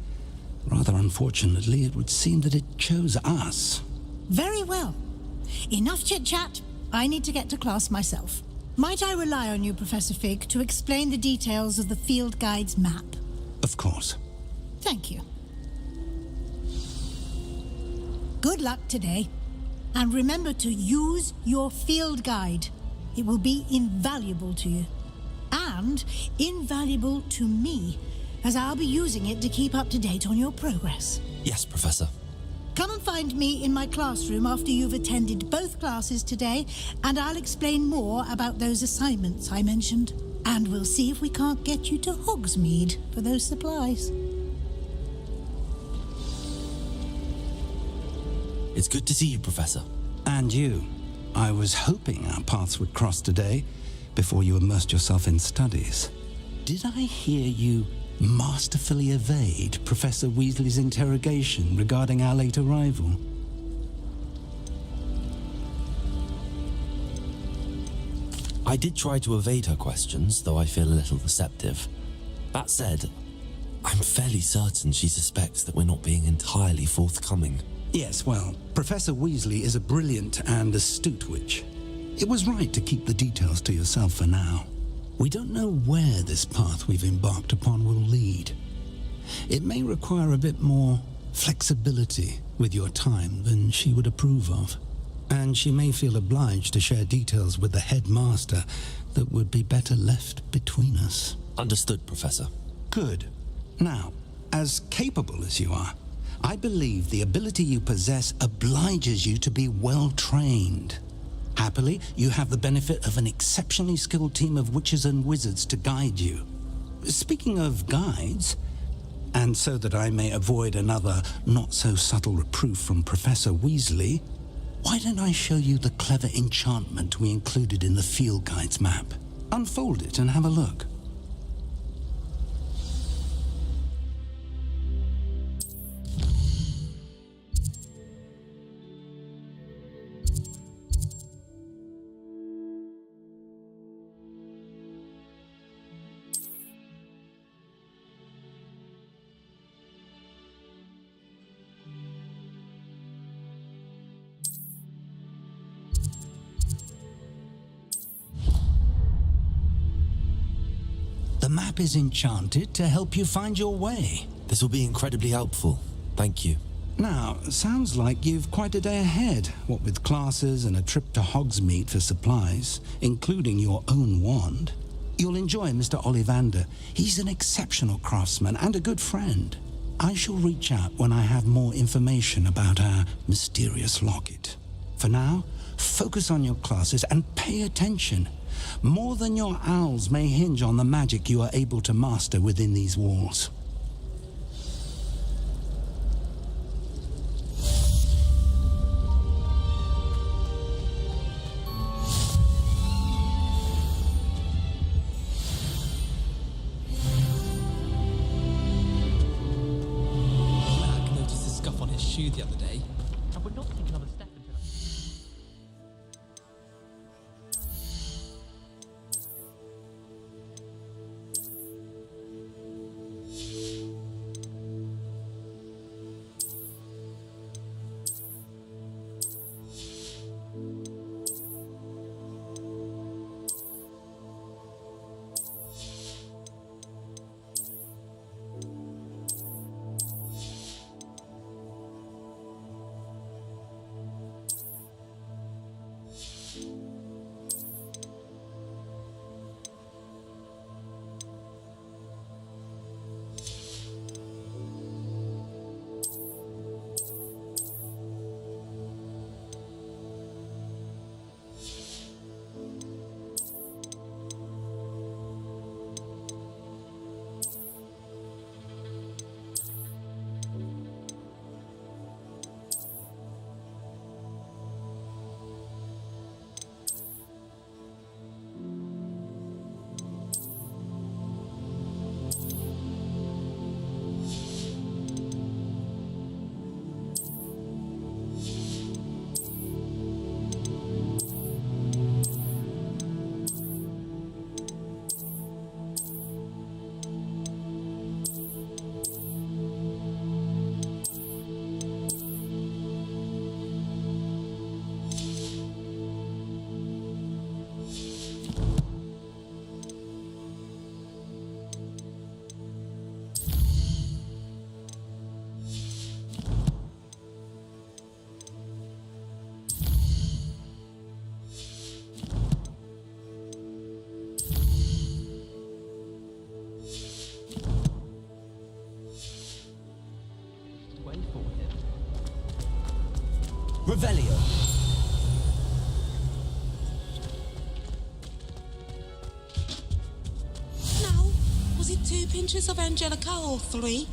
Rather unfortunately, it would seem that it chose us. Very well. Enough chit-chat. I need to get to class myself. Might I rely on you, Professor Fig, to explain the details of the field guide's map? Of course. Thank you. Good luck today. And remember to use your field guide. It will be invaluable to you. And invaluable to me, as I'll be using it to keep up to date on your progress. Yes, Professor. Come and find me in my classroom after you've attended both classes today, and I'll explain more about those assignments I mentioned. And we'll see if we can't get you to Hogsmeade for those supplies. It's good to see you, Professor. And you. I was hoping our paths would cross today, before you immersed yourself in studies. Did I hear you masterfully evade Professor Weasley's interrogation regarding our late arrival? I did try to evade her questions, though I feel a little receptive. That said, I'm fairly certain she suspects that we're not being entirely forthcoming. Yes, well, Professor Weasley is a brilliant and astute witch. It was right to keep the details to yourself for now. We don't know where this path we've embarked upon will lead. It may require a bit more flexibility with your time than she would approve of. And she may feel obliged to share details with the headmaster that would be better left between us. Understood, Professor. Good. Now, as capable as you are, I believe the ability you possess obliges you to be well trained. Happily, you have the benefit of an exceptionally skilled team of witches and wizards to guide you. Speaking of guides, and so that I may avoid another not-so-subtle reproof from Professor Weasley, why don't I show you the clever enchantment we included in the field guide's map? Unfold it and have a look. The map is enchanted to help you find your way. This will be incredibly helpful. Thank you. Now, sounds like you've quite a day ahead, what with classes and a trip to Hogsmeade for supplies, including your own wand. You'll enjoy Mr. Ollivander. He's an exceptional craftsman and a good friend. I shall reach out when I have more information about our mysterious locket. For now, focus on your classes and pay attention. More than your owls may hinge on the magic you are able to master within these walls. Mac noticed the scuff on his shoe the other day. I would not take another step until Revelio. No. Was it 2 pinches of Angelica or 3?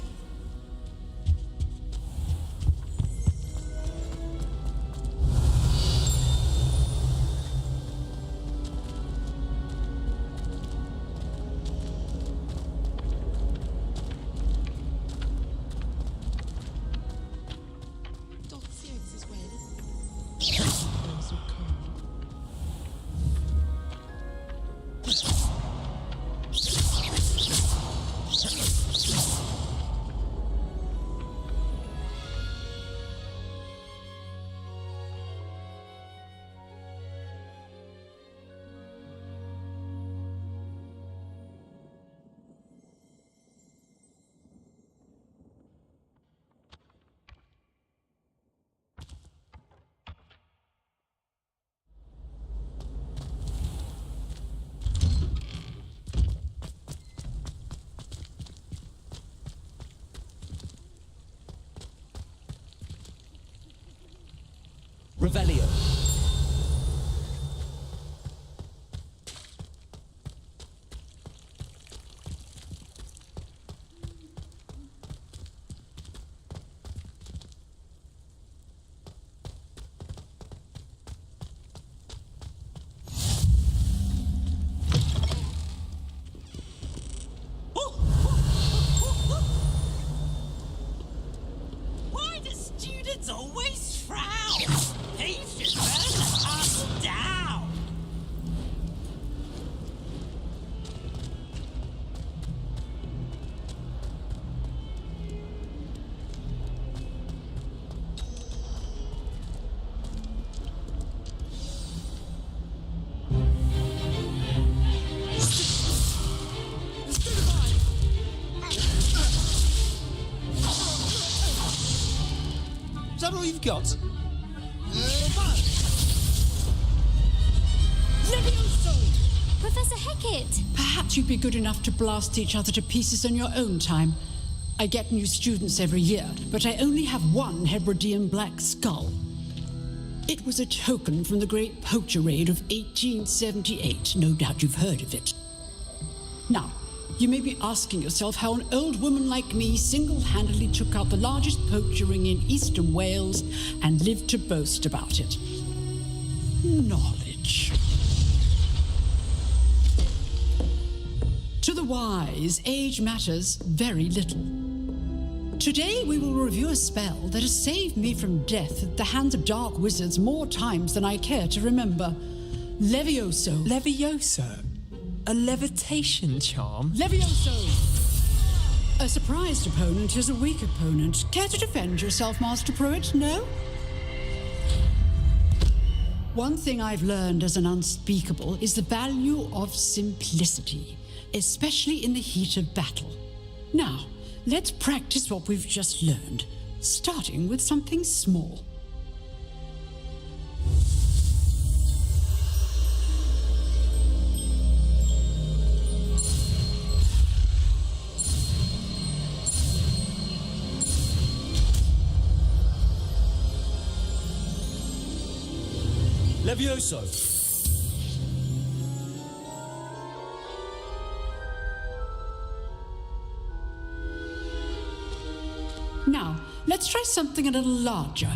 Revelio. Why do students always frown? He's just burning us down. Is that all you've got? Professor Hecat! Perhaps you'd be good enough to blast each other to pieces on your own time. I get new students every year, but I only have one Hebridean black skull. It was a token from the Great Poacher Raid of 1878. No doubt you've heard of it. Now, you may be asking yourself how an old woman like me single-handedly took out the largest poacher ring in eastern Wales and lived to boast about it. Knowledge. To the wise, age matters very little. Today we will review a spell that has saved me from death at the hands of dark wizards more times than I care to remember. Levioso. Levioso? A levitation charm? Levioso! A surprised opponent is a weak opponent. Care to defend yourself, Master Pruitt? No? One thing I've learned as an unspeakable is the value of simplicity, especially in the heat of battle. Now, let's practice what we've just learned, starting with something small. Levioso. Now, let's try something a little larger.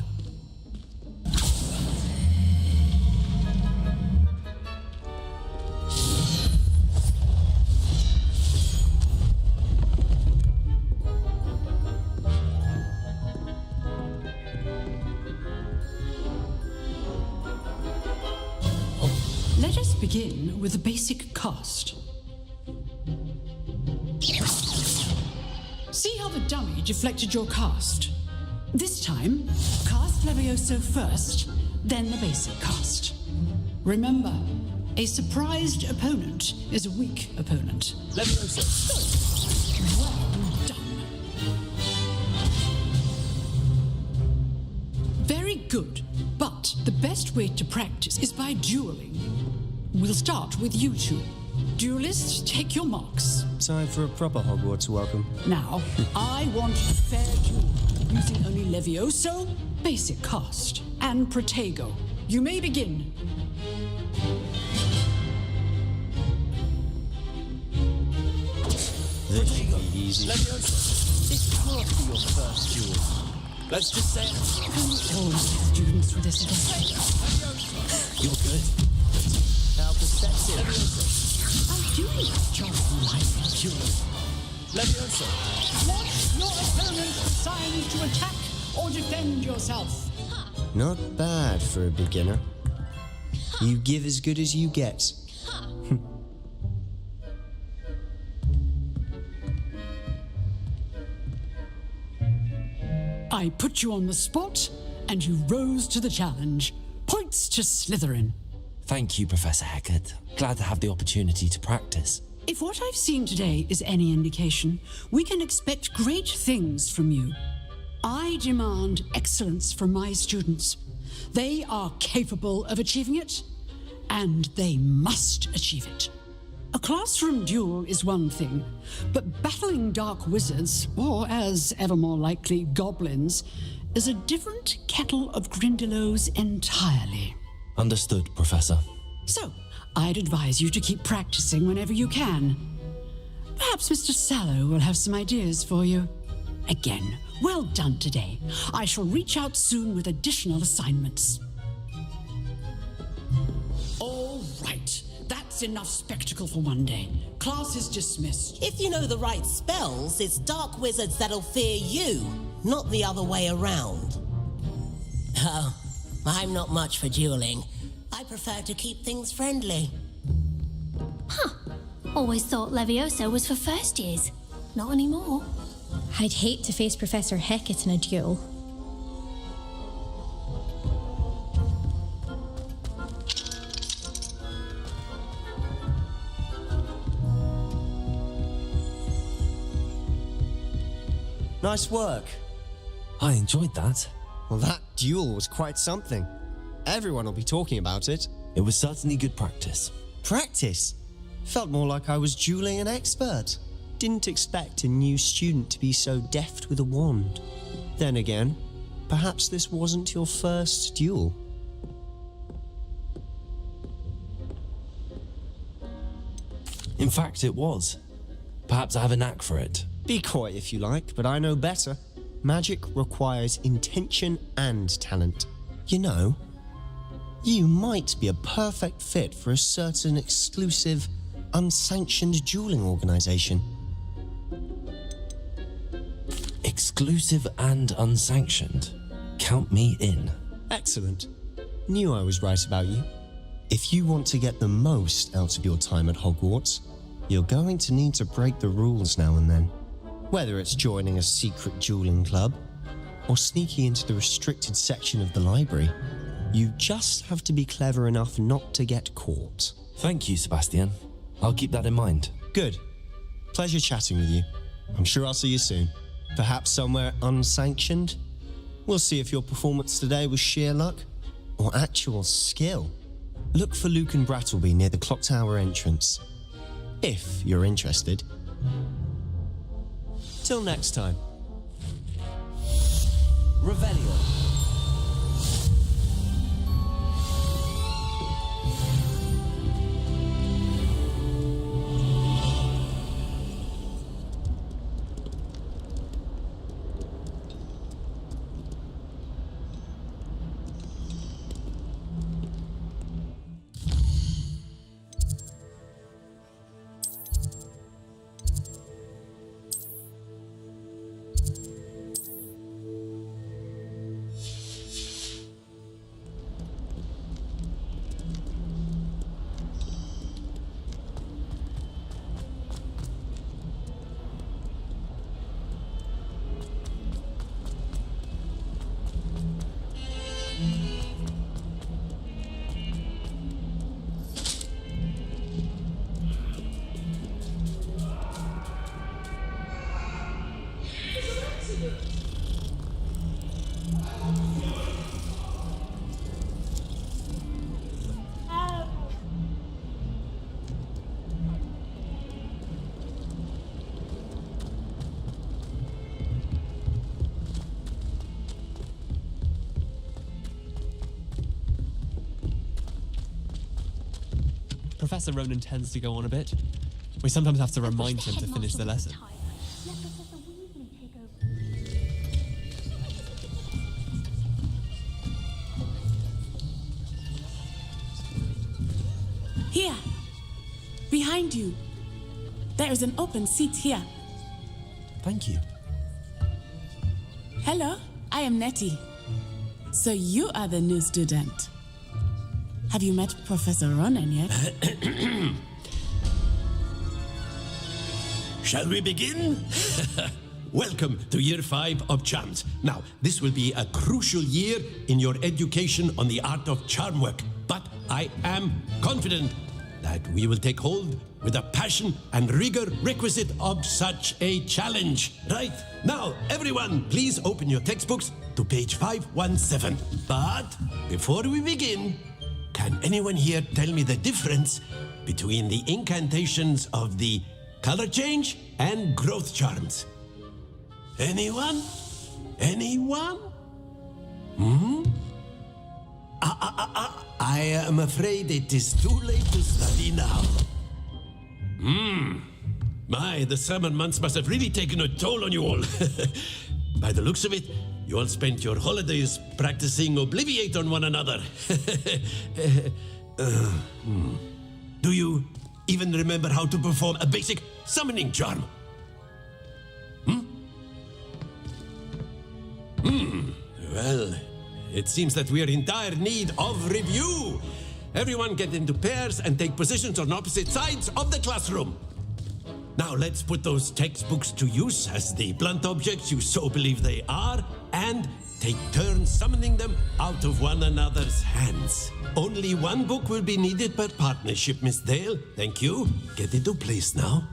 Let us begin with a basic cast. See how the dummy deflected your cast? This time, cast Levioso first, then the basic cast. Remember, a surprised opponent is a weak opponent. Levioso. Well done. Very good, but the best way to practice is by dueling. We'll start with you two. Duelists, take your marks. Time for a proper Hogwarts welcome. Now, I want a fair duel, using only Levioso basic cost, and Protego. You may begin. This should be easy. This can't be your first duel. Let's just say All students for this again. You're good. How perceptive. I'm doing this job like you. Levioso. Want your opponent assigned to attack or defend yourself? Not bad for a beginner. You give as good as you get. I put you on the spot, and you rose to the challenge. Points to Slytherin. Thank you, Professor Hecat. Glad to have the opportunity to practice. If what I've seen today is any indication, we can expect great things from you. I demand excellence from my students. They are capable of achieving it, and they must achieve it. A classroom duel is one thing, but battling dark wizards, or as ever more likely, goblins, is a different kettle of Grindylows entirely. Understood, Professor. So, I'd advise you to keep practicing whenever you can. Perhaps Mr. Sallow will have some ideas for you. Again, well done today. I shall reach out soon with additional assignments. All right. That's enough spectacle for one day. Class is dismissed. If you know the right spells, it's dark wizards that'll fear you, not the other way around. Oh, I'm not much for dueling. I prefer to keep things friendly. Huh. Always thought Levioso was for first years. Not anymore. I'd hate to face Professor Hecat in a duel. Nice work. I enjoyed that. Well, that duel was quite something. Everyone will be talking about it. It was certainly good practice. Practice? Felt more like I was dueling an expert. Didn't expect a new student to be so deft with a wand. Then again, perhaps this wasn't your first duel. In fact, it was. Perhaps I have a knack for it. Be coy if you like, but I know better. Magic requires intention and talent. You know, you might be a perfect fit for a certain exclusive, unsanctioned dueling organization. Exclusive and unsanctioned. Count me in. Excellent. Knew I was right about you. If you want to get the most out of your time at Hogwarts, you're going to need to break the rules now and then. Whether it's joining a secret dueling club or sneaking into the restricted section of the library, you just have to be clever enough not to get caught. Thank you, Sebastian. I'll keep that in mind. Good. Pleasure chatting with you. I'm sure I'll see you soon. Perhaps somewhere unsanctioned? We'll see if your performance today was sheer luck or actual skill. Look for Luke and Brattleby near the clock tower entrance, if you're interested. Till next time. Revelio. Professor Ronan tends to go on a bit. We sometimes have to remind him to finish the lesson. Here, behind you. There is an open seat here. Thank you. Hello, I am Nettie. So you are the new student. Have you met Professor Ronan yet? Shall we begin? Welcome to Year 5 of Charms. Now, this will be a crucial year in your education on the art of charm work. But I am confident that we will take hold with the passion and rigor requisite of such a challenge. Right, now, everyone, please open your textbooks to page 517. But before we begin, can anyone here tell me the difference between the incantations of the color change and growth charms? Anyone? Anyone? I am afraid it is too late to study now. My, the summer months must have really taken a toll on you all. By the looks of it, you all spent your holidays practicing Obliviate on one another. Do you even remember how to perform a basic summoning charm? Well, it seems that we are in dire need of review. Everyone get into pairs and take positions on opposite sides of the classroom. Now let's put those textbooks to use as the blunt objects you so believe they are, and take turns summoning them out of one another's hands. Only one book will be needed per partnership, Miss Dale. Thank you. Get into place now.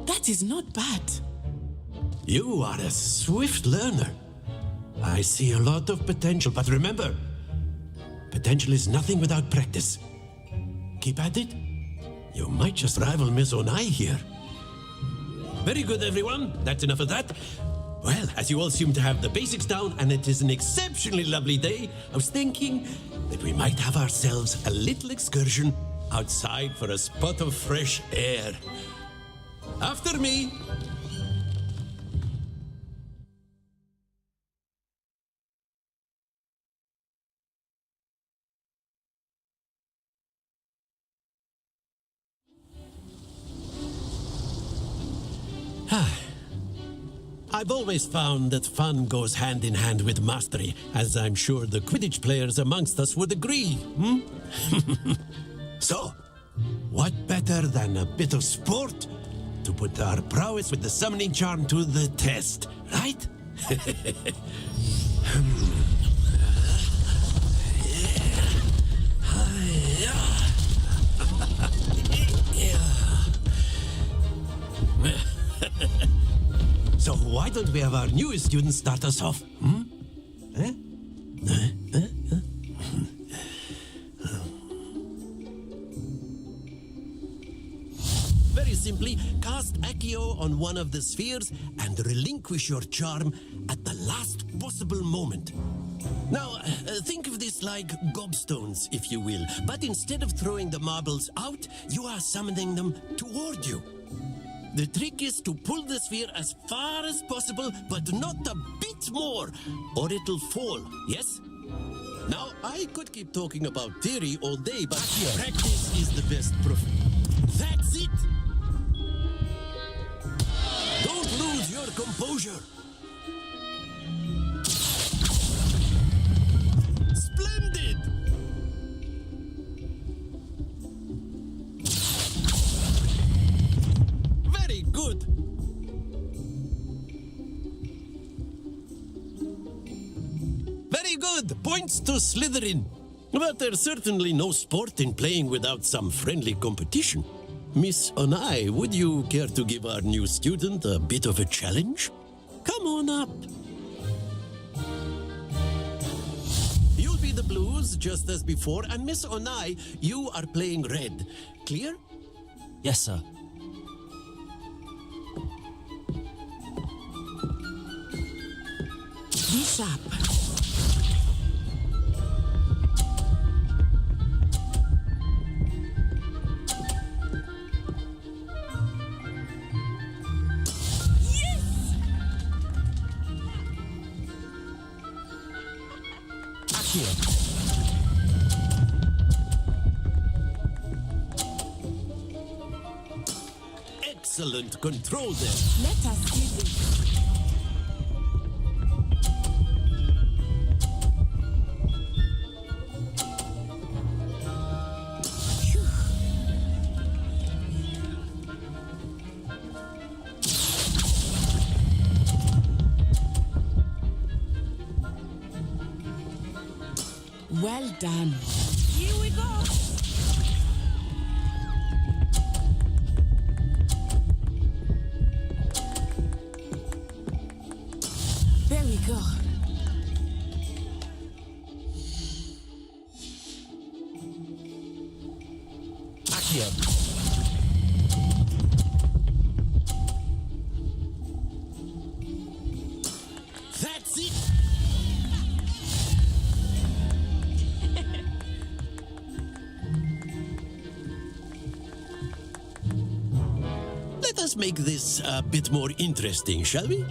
That is not bad. You are a swift learner. I see a lot of potential, but remember, potential is nothing without practice. Keep at it. You might just rival Miss Onai here. Very good, everyone. That's enough of that. Well, as you all seem to have the basics down, and it is an exceptionally lovely day, I was thinking that we might have ourselves a little excursion outside for a spot of fresh air. After me. I've always found that fun goes hand in hand with mastery, as I'm sure the Quidditch players amongst us would agree. So, what better than a bit of sport to put our prowess with the summoning charm to the test, right? So why don't we have our newest student start us off? Very simply, cast Accio on one of the spheres and relinquish your charm at the last possible moment. Now, think of this like gobstones, if you will, but instead of throwing the marbles out, you are summoning them toward you. The trick is to pull the sphere as far as possible, but not a bit more, or it'll fall, yes? Now, I could keep talking about theory all day, but practice is the best proof. That's it! Don't lose your composure. Splendid! Very good. Very good. Points to Slytherin. But there's certainly no sport in playing without some friendly competition. Miss Onai, would you care to give our new student a bit of a challenge? Come on up. You'll be the blues just as before, and Miss Onai, you are playing red. Clear? Yes, sir. Be sharp. Excellent control there. Let us see this. Well done. Here we go. There we go. Accio. That's it. Let us make this a bit more interesting, shall we?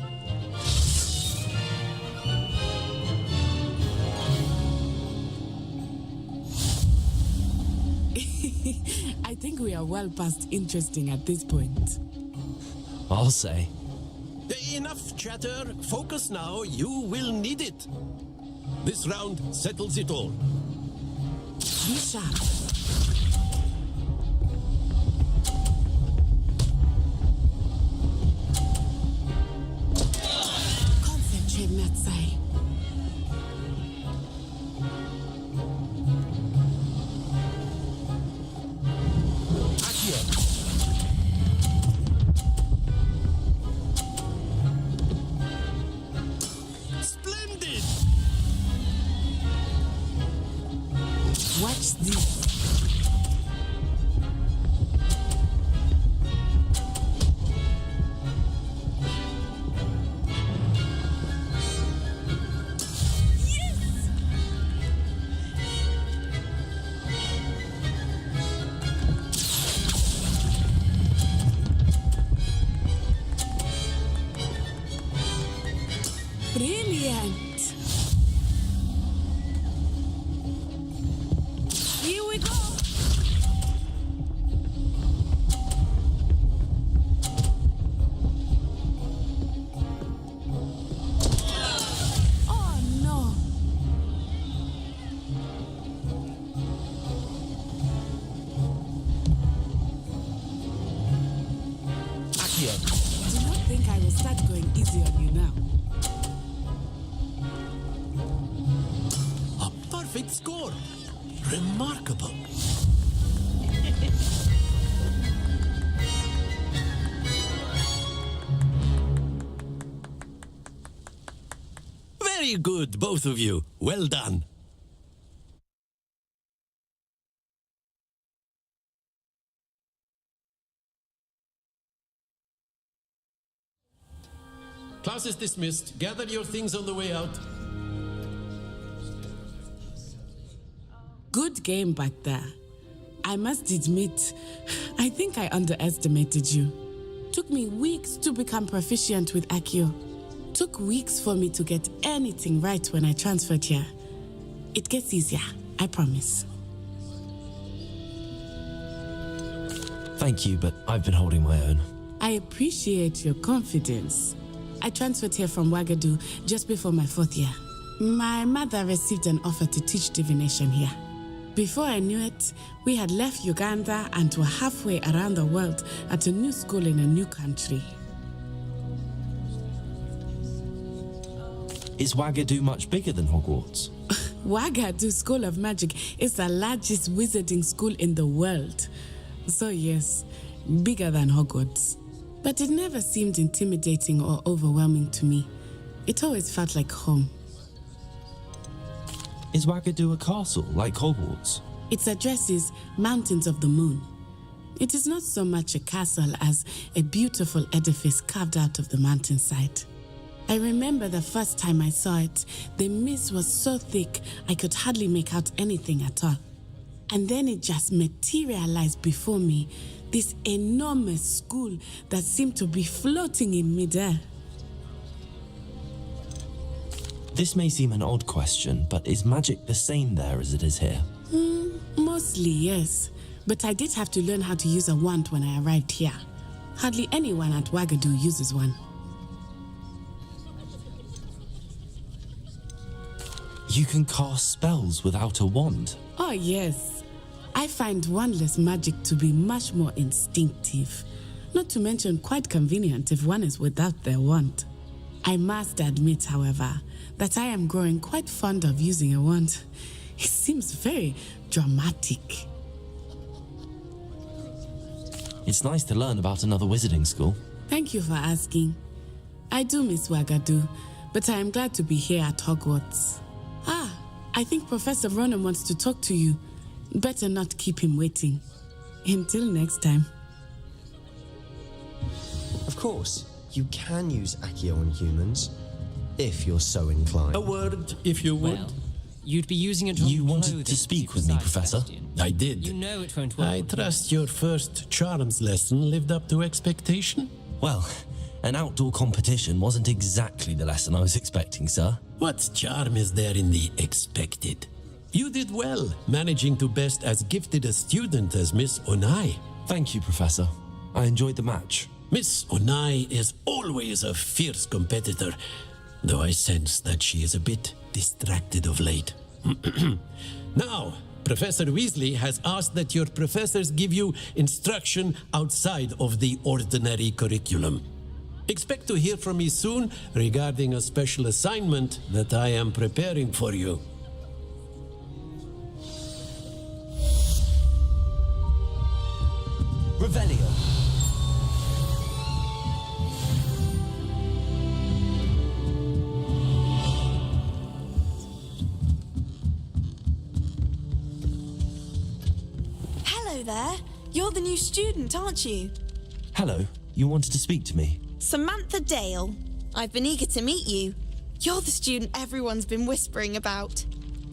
I think we are well past interesting at this point. I'll say. Enough chatter. Focus now. You will need it. This round settles it all. Be sharp. Concentrate, Natsai. Splendid! Watch this. Brilliant. Here we go. Oh no. Accio. Do not think I will start going easy on you now. A perfect score. Remarkable. Very good, both of you. Well done. Class is dismissed. Gather your things on the way out. Good game back there. I must admit, I think I underestimated you. Took me weeks to become proficient with Accio. Took weeks for me to get anything right when I transferred here. It gets easier, I promise. Thank you, but I've been holding my own. I appreciate your confidence. I transferred here from Wagadu just before my 4th year. My mother received an offer to teach divination here. Before I knew it, we had left Uganda and were halfway around the world at a new school in a new country. Is Wagadu much bigger than Hogwarts? Wagadu School of Magic is the largest wizarding school in the world. So yes, bigger than Hogwarts. But it never seemed intimidating or overwhelming to me. It always felt like home. Is Wagadu a castle like Hogwarts? Its address is Mountains of the Moon. It is not so much a castle as a beautiful edifice carved out of the mountainside. I remember the first time I saw it, the mist was so thick I could hardly make out anything at all. And then it just materialized before me, this enormous school that seemed to be floating in midair. This may seem an odd question, but is magic the same there as it is here? Mostly, yes. But I did have to learn how to use a wand when I arrived here. Hardly anyone at Wagadu uses one. You can cast spells without a wand? Oh, yes. I find wandless magic to be much more instinctive. Not to mention quite convenient if one is without their wand. I must admit, however, that I am growing quite fond of using a wand. It seems very dramatic. It's nice to learn about another wizarding school. Thank you for asking. I do miss Wagadu, but I am glad to be here at Hogwarts. I think Professor Ronan wants to talk to you. Better not keep him waiting. Until next time. Of course, you can use Accio on humans, if you're so inclined. A word, if you would. Well, you'd be using it on You wanted clothing, to speak with me, Professor? Sebastian. I did. You know it won't work. I trust your first charms lesson lived up to expectation? Well, an outdoor competition wasn't exactly the lesson I was expecting, sir. What charm is there in the expected? You did well, managing to best as gifted a student as Miss Onai. Thank you, Professor. I enjoyed the match. Miss Onai is always a fierce competitor, though I sense that she is a bit distracted of late. Now, Professor Weasley has asked that your professors give you instruction outside of the ordinary curriculum. Expect to hear from me soon regarding a special assignment that I am preparing for you. Revelio. Hello there. You're the new student, aren't you? Hello. You wanted to speak to me? Samantha Dale. I've been eager to meet you. You're the student everyone's been whispering about.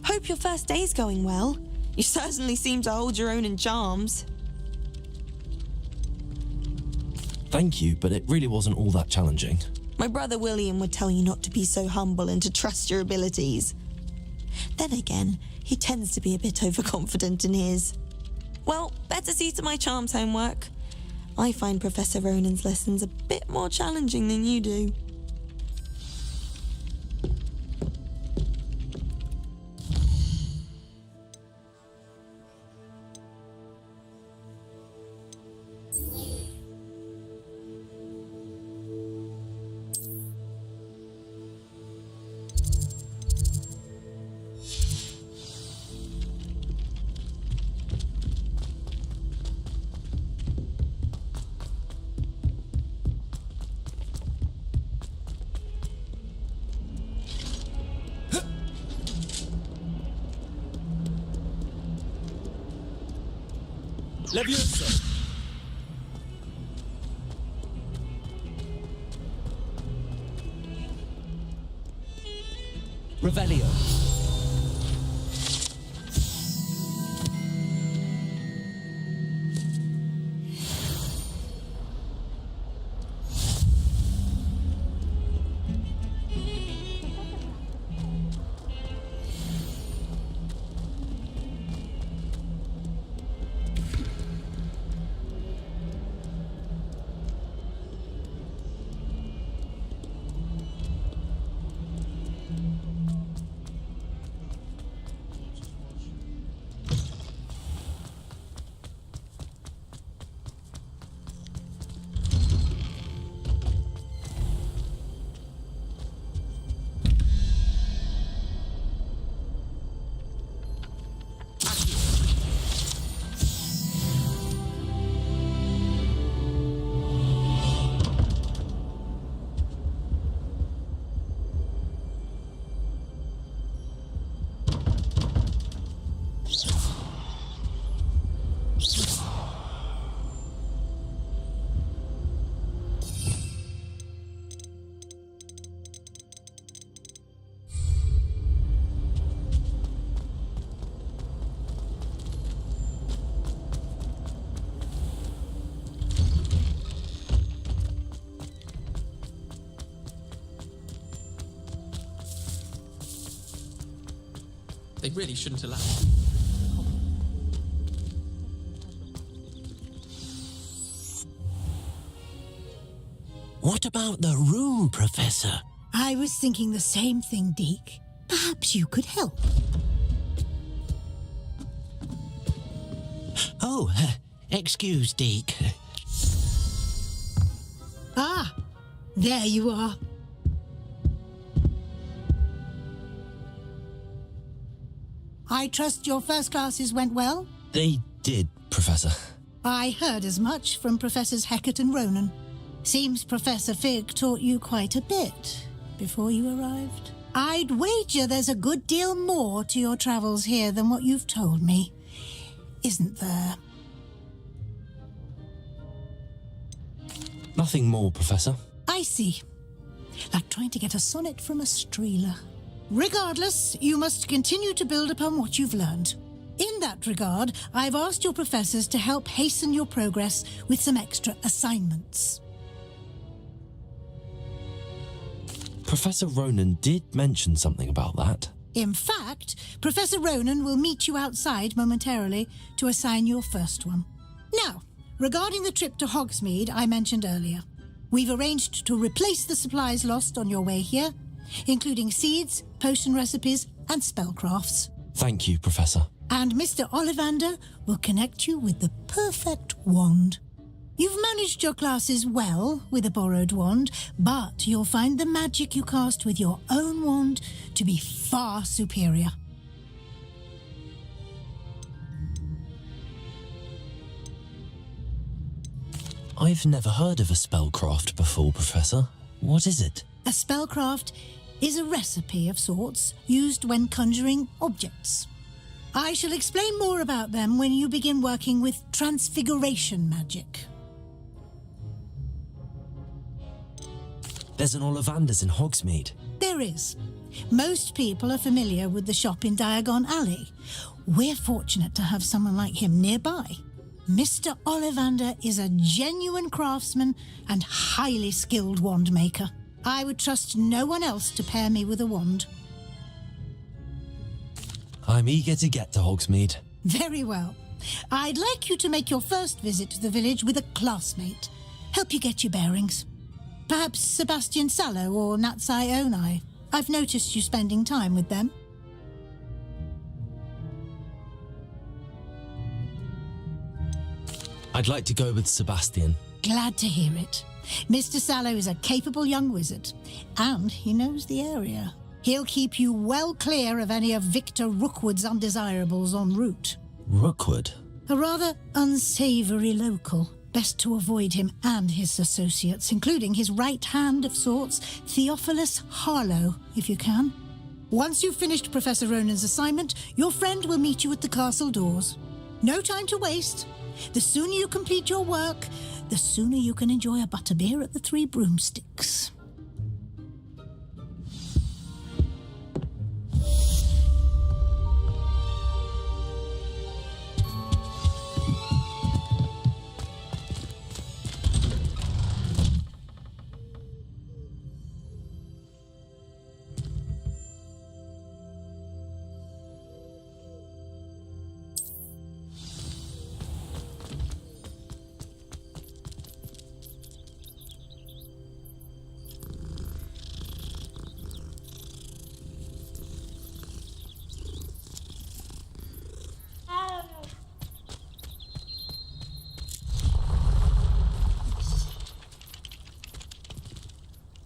Hope your first day's going well. You certainly seem to hold your own in charms. Thank you, but it really wasn't all that challenging. My brother William would tell you not to be so humble and to trust your abilities. Then again, he tends to be a bit overconfident in his. Well, better see to my charms homework. I find Professor Ronan's lessons a bit more challenging than you do. Leviosa! Revelio. They really shouldn't allow. What about the room, Professor? I was thinking the same thing, Deke. Perhaps you could help. Oh, excuse, Deke. Ah, there you are. I trust your first classes went well? They did, Professor. I heard as much from Professors Hecat and Ronan. Seems Professor Fig taught you quite a bit before you arrived. I'd wager there's a good deal more to your travels here than what you've told me, isn't there? Nothing more, Professor. I see. Like trying to get a sonnet from a streeler. Regardless, you must continue to build upon what you've learned. In that regard, I've asked your professors to help hasten your progress with some extra assignments. Professor Ronan did mention something about that. In fact, Professor Ronan will meet you outside momentarily to assign your first one. Now, regarding the trip to Hogsmeade I mentioned earlier, we've arranged to replace the supplies lost on your way here, including seeds, potion recipes, and spellcrafts. Thank you, Professor. And Mr. Ollivander will connect you with the perfect wand. You've managed your classes well with a borrowed wand, but you'll find the magic you cast with your own wand to be far superior. I've never heard of a spellcraft before, Professor. What is it? A spellcraft is a recipe of sorts used when conjuring objects. I shall explain more about them when you begin working with transfiguration magic. There's an Ollivander's in Hogsmeade. There is. Most people are familiar with the shop in Diagon Alley. We're fortunate to have someone like him nearby. Mr. Ollivander is a genuine craftsman and highly skilled wand maker. I would trust no one else to pair me with a wand. I'm eager to get to Hogsmeade. Very well. I'd like you to make your first visit to the village with a classmate. Help you get your bearings. Perhaps Sebastian Sallow or Natsai Onai. I've noticed you spending time with them. I'd like to go with Sebastian. Glad to hear it. Mr. Sallow is a capable young wizard, and he knows the area. He'll keep you well clear of any of Victor Rookwood's undesirables en route. Rookwood? A rather unsavoury local. Best to avoid him and his associates, including his right hand of sorts, Theophilus Harlow, if you can. Once you've finished Professor Ronan's assignment, your friend will meet you at the castle doors. No time to waste. The sooner you complete your work, the sooner you can enjoy a butterbeer at the Three Broomsticks.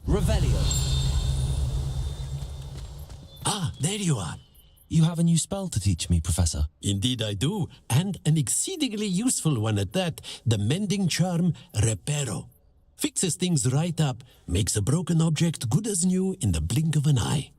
Revelio. Ah, there you are. You have a new spell to teach me, Professor. Indeed I do, and an exceedingly useful one at that, the mending charm Reparo. Fixes things right up, makes a broken object good as new in the blink of an eye.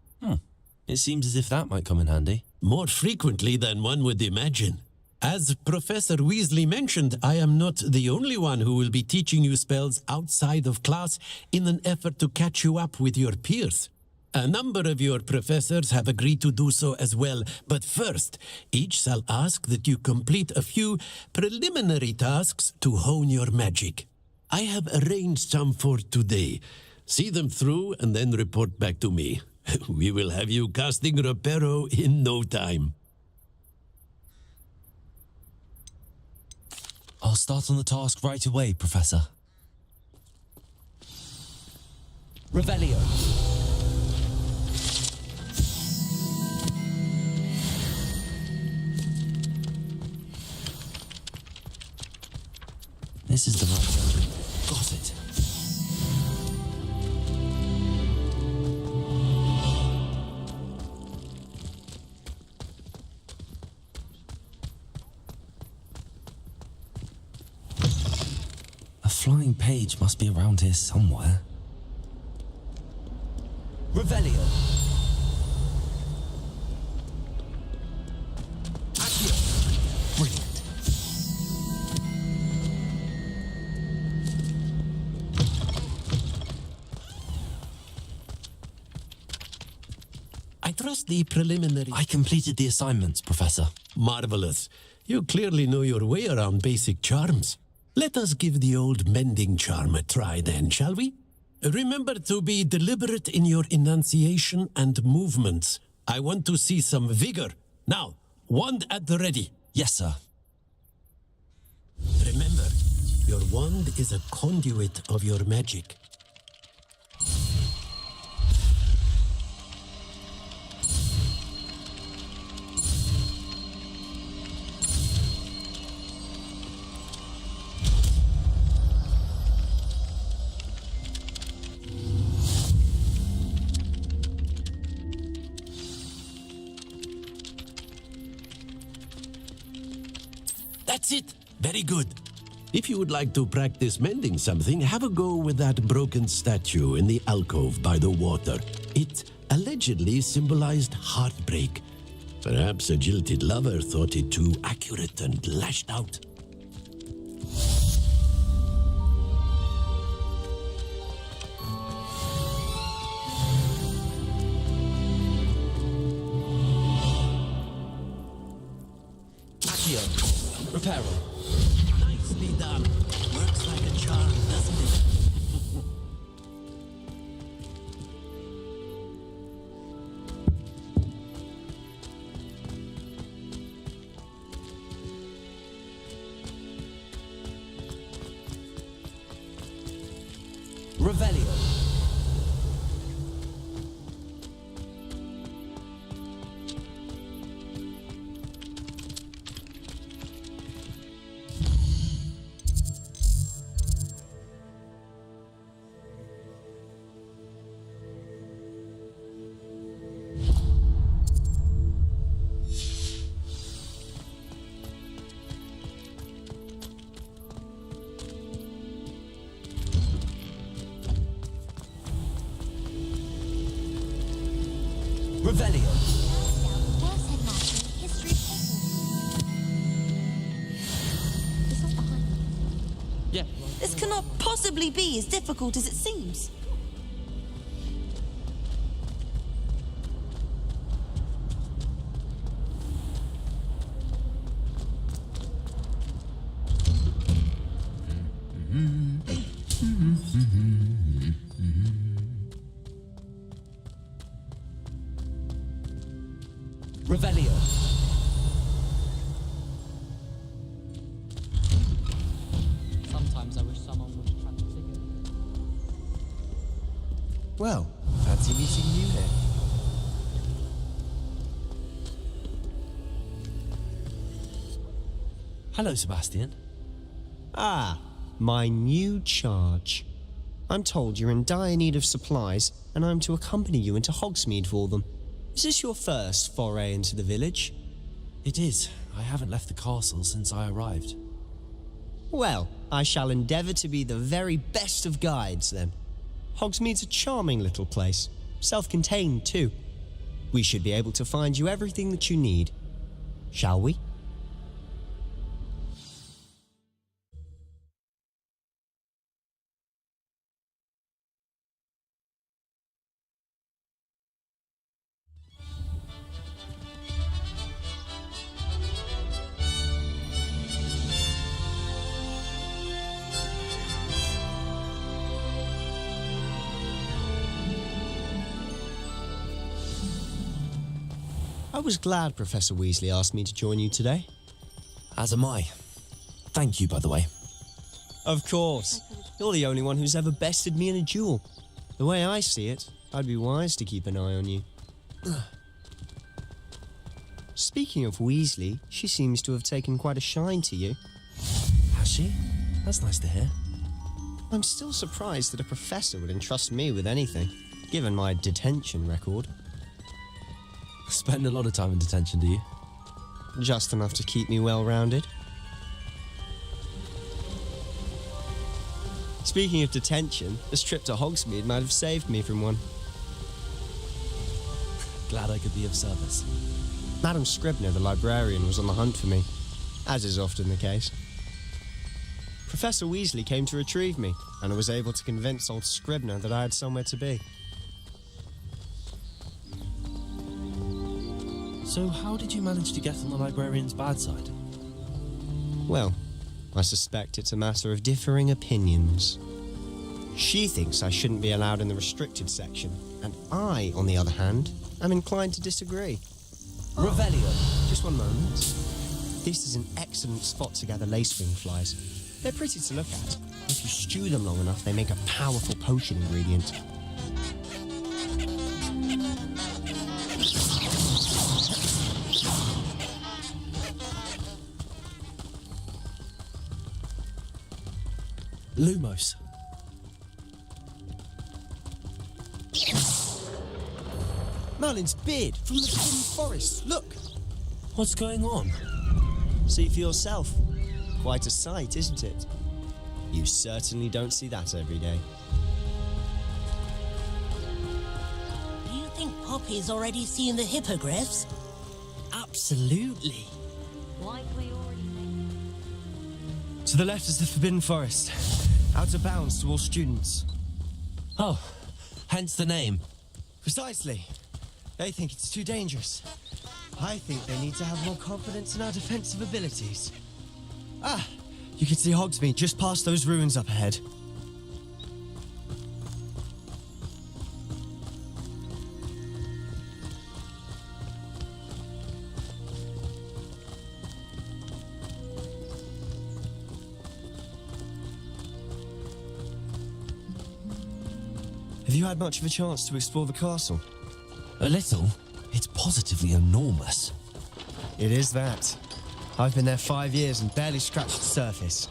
It seems as if that might come in handy. More frequently than one would imagine. As Professor Weasley mentioned, I am not the only one who will be teaching you spells outside of class in an effort to catch you up with your peers. A number of your professors have agreed to do so as well, but first, each shall ask that you complete a few preliminary tasks to hone your magic. I have arranged some for today. See them through and then report back to me. We will have you casting Reparo in no time. I'll start on the task right away, Professor. Revelio. This is the right one. Got it. A flying page must be around here somewhere. Revelio. Accio. Brilliant. I trust the preliminary... I completed the assignments, Professor. Marvelous. You clearly know your way around basic charms. Let us give the old mending charm a try then, shall we? Remember to be deliberate in your enunciation and movements. I want to see some vigor. Now, wand at the ready. Yes, sir. Remember, your wand is a conduit of your magic. That's it. Very good. If you would like to practice mending something, have a go with that broken statue in the alcove by the water. It allegedly symbolized heartbreak. Perhaps a jilted lover thought it too accurate and lashed out. Accio. Reparo. Nicely done. Works like a charm, doesn't it? Revelio. Revelio. Yeah. This cannot possibly be as difficult as it seems. Revelio. Sometimes I wish someone would try to figure. Well, fancy meeting you here. Hello, Sebastian. Ah, my new charge. I'm told you're in dire need of supplies, and I'm to accompany you into Hogsmeade for them. Is this your first foray into the village? It is. I haven't left the castle since I arrived. Well, I shall endeavour to be the very best of guides, then. Hogsmeade's a charming little place. Self-contained, too. We should be able to find you everything that you need. Shall we? I was glad Professor Weasley asked me to join you today. As am I. Thank you, by the way. Of course. You're the only one who's ever bested me in a duel. The way I see it, I'd be wise to keep an eye on you. Speaking of Weasley, she seems to have taken quite a shine to you. Has she? That's nice to hear. I'm still surprised that a professor would entrust me with anything, given my detention record. Spend a lot of time in detention, do you? Just enough to keep me well-rounded. Speaking of detention, this trip to Hogsmeade might have saved me from one. Glad I could be of service. Madam Scribner, the librarian, was on the hunt for me, as is often the case. Professor Weasley came to retrieve me, and I was able to convince old Scribner that I had somewhere to be. So how did you manage to get on the librarian's bad side? Well, I suspect it's a matter of differing opinions. She thinks I shouldn't be allowed in the restricted section, and I, on the other hand, am inclined to disagree. Revelio. Just one moment. This is an excellent spot to gather lacewing flies. They're pretty to look at. If you stew them long enough, they make a powerful potion ingredient. Lumos. Merlin's beard from the Forbidden Forest. Look! What's going on? See for yourself. Quite a sight, isn't it? You certainly don't see that every day. Do you think Poppy's already seen the hippogriffs? Absolutely. To the left is the Forbidden Forest. Out of bounds to all students. Oh, hence the name. Precisely. They think it's too dangerous. I think they need to have more confidence in our defensive abilities. Ah, you can see Hogsmeade just past those ruins up ahead. Have you had much of a chance to explore the castle? A little. It's positively enormous. It is that. I've been there 5 years and barely scratched the surface.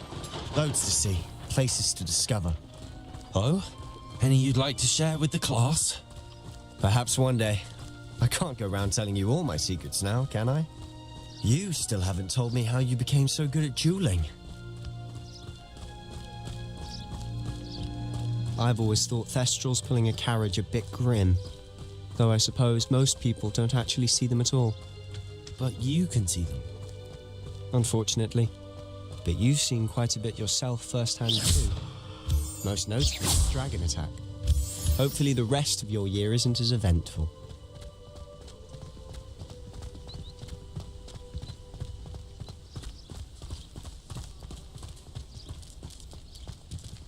Loads to see, places to discover. Oh? Any you'd like to share with the class? Perhaps one day. I can't go around telling you all my secrets now, can I? You still haven't told me how you became so good at dueling. I've always thought Thestrals pulling a carriage a bit grim. Though I suppose most people don't actually see them at all. But you can see them. Unfortunately. But you've seen quite a bit yourself firsthand too. Most notably the dragon attack. Hopefully the rest of your year isn't as eventful.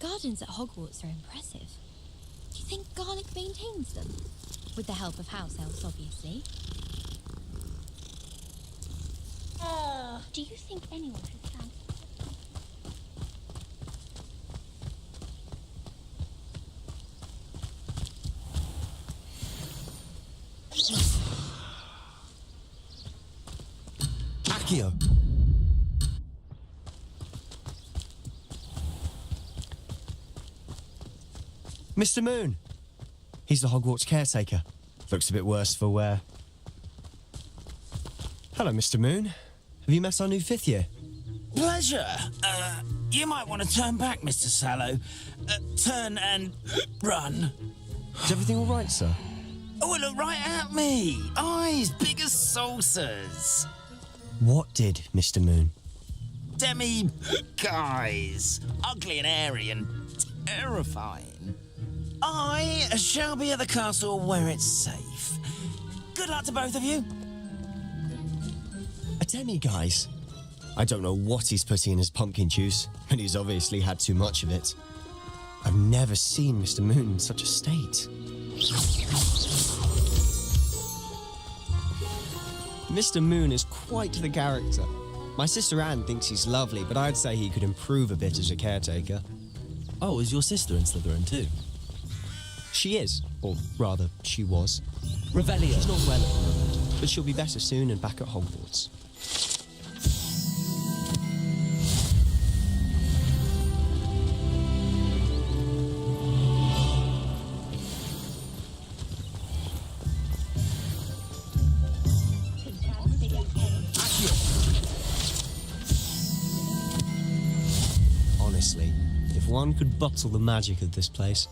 Gardens at Hogwarts are impressive. Do you think Garlic maintains them? With the help of house elves, obviously. Do you think anyone has found... Accio! Mr. Moon! He's the Hogwarts caretaker. Looks a bit worse for wear. Hello, Mr. Moon. Have you met our new 5th year? Pleasure. You might want to turn back, Mr. Sallow. Turn and run. Is everything all right, sir? Oh, look right at me. Eyes big as saucers. What did, Mr. Moon? Demi guys. Ugly and airy and terrifying. I shall be at the castle where it's safe. Good luck to both of you. A demi-guise? I don't know what he's putting in his pumpkin juice, but he's obviously had too much of it. I've never seen Mr. Moon in such a state. Mr. Moon is quite the character. My sister Anne thinks he's lovely, but I'd say he could improve a bit as a caretaker. Oh, is your sister in Slytherin too? She is, or rather, she was. Revelio. She's not well at the moment, but she'll be better soon and back at Hogwarts. Honestly, if one could bottle the magic of this place.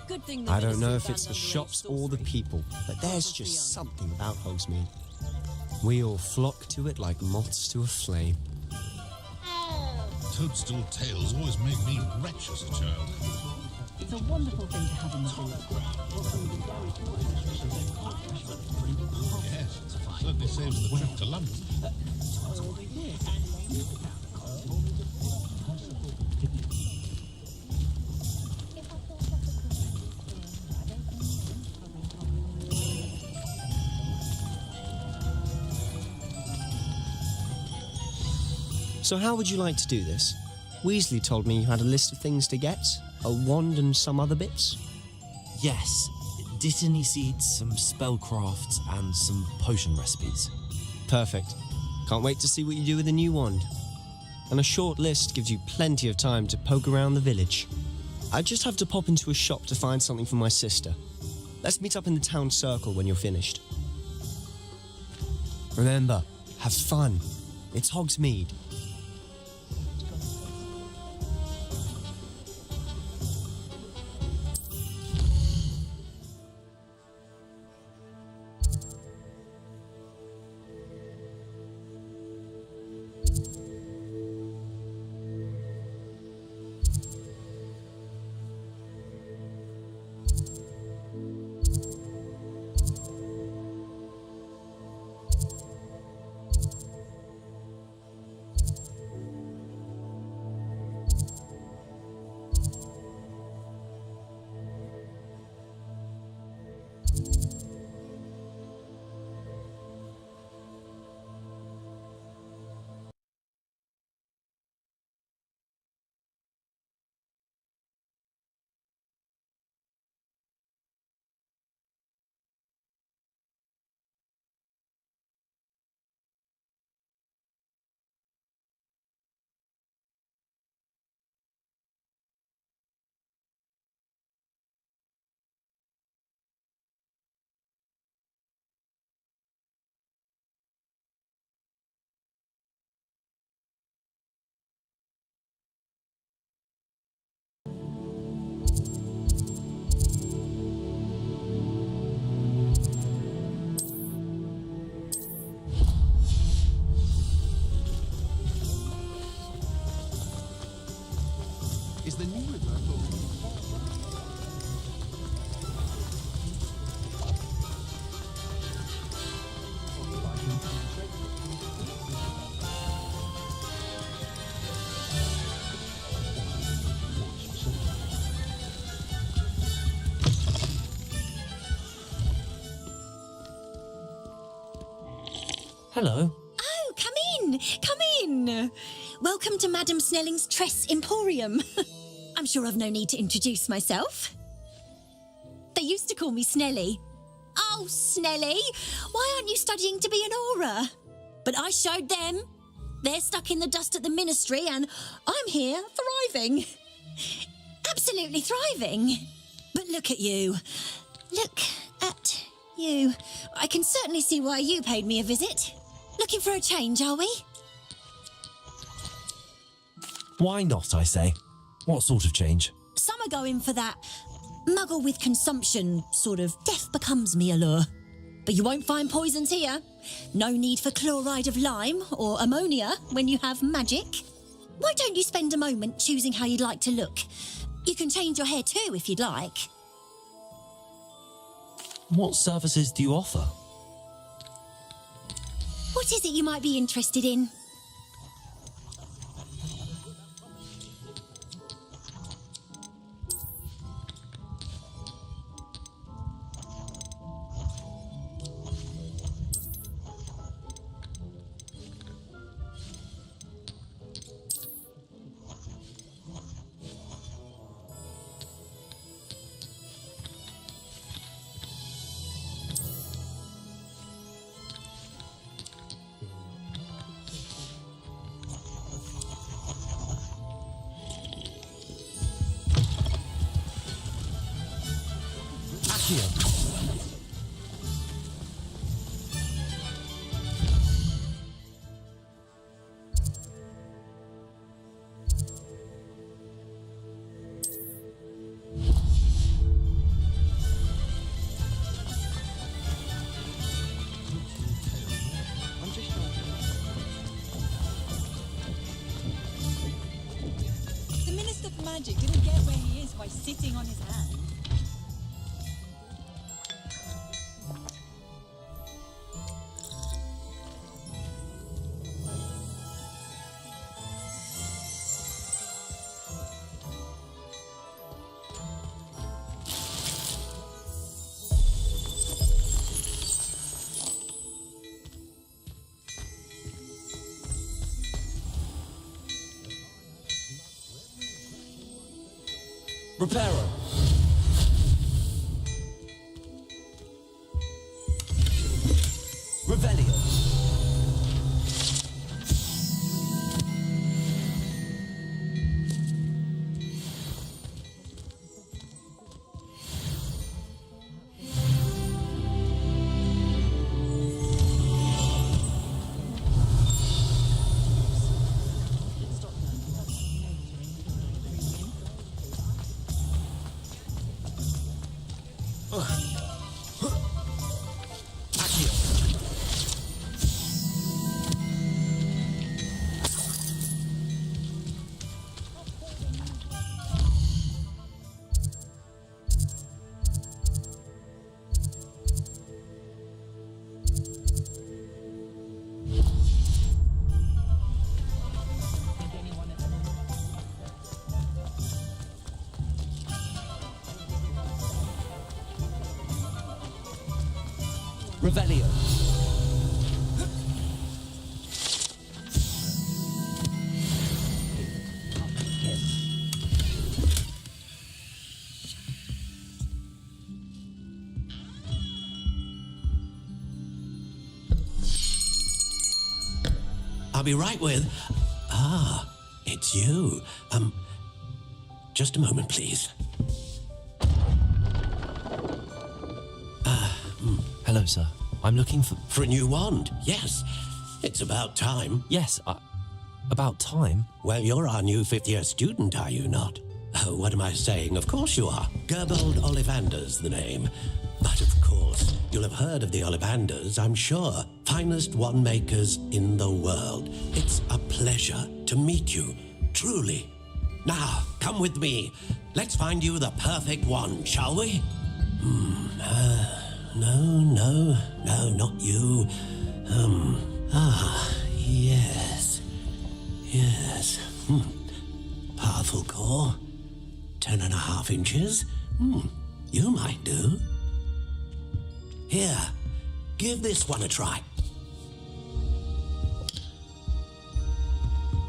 Good thing I don't know if it's the shops or the people, but there's just something about Hogsmeade. We all flock to it like moths to a flame. Toadstool tales always made me wretch as a child. It's a wonderful thing to have in the village. Yes, certainly saves the trip to London. So how would you like to do this? Weasley told me you had a list of things to get, a wand and some other bits. Yes, Dittany seeds, some spellcrafts, and some potion recipes. Perfect. Can't wait to see what you do with the new wand. And a short list gives you plenty of time to poke around the village. I just have to pop into a shop to find something for my sister. Let's meet up in the town circle when you're finished. Remember, have fun. It's Hogsmeade. Is the new river open? Hello. Oh, come in! Come in! Welcome to Madame Snelling's Tress Emporium. I'm sure I've no need to introduce myself. They used to call me Snelly. Oh, Snelly, why aren't you studying to be an aura? But I showed them. They're stuck in the dust at the ministry and I'm here thriving. Absolutely thriving. But look at you. Look at you. I can certainly see why you paid me a visit. Looking for a change, are we? Why not, I say? What sort of change? Some are going for that muggle with consumption, sort of death becomes me allure. But you won't find poisons here. No need for chloride of lime or ammonia when you have magic. Why don't you spend a moment choosing how you'd like to look? You can change your hair too if you'd like. What services do you offer? What is it you might be interested in? Accio. The Minister for Magic didn't get where he is by sitting on his hands. Reparo. Revelio. Revelio. I'll be right with... Ah, it's you. Just a moment, please. Hello, sir. I'm looking for... For a new wand, yes. It's about time. Yes, about time? Well, you're our new fifth-year student, are you not? Oh, what am I saying? Of course you are. Gerbold Ollivander's the name. But of course, you'll have heard of the Ollivanders, I'm sure. Finest wand makers in the world. It's a pleasure to meet you, truly. Now, come with me. Let's find you the perfect wand, shall we? No, not you. Yes. Powerful core. 10.5 inches. You might do. Here, give this one a try.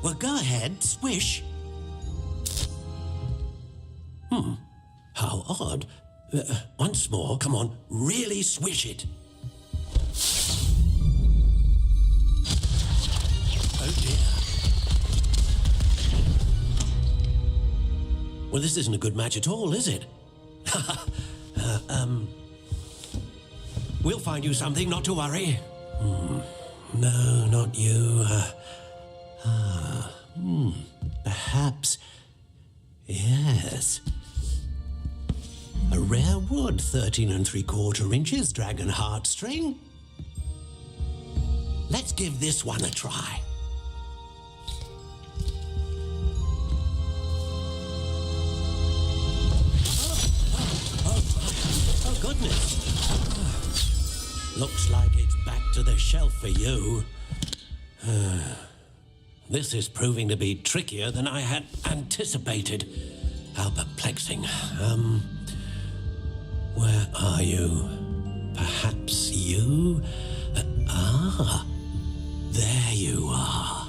Well, go ahead, swish. How odd. Once more, come on, really swish it. Oh dear. Well, this isn't a good match at all, is it? We'll find you something, not to worry. No, not you. Perhaps. Yes. A rare wood, 13 3/4 inches, dragon heartstring. Let's give this one a try. Oh, goodness. Looks like it's back to the shelf for you. This is proving to be trickier than I had anticipated. How perplexing. Where are you? Perhaps you? There you are.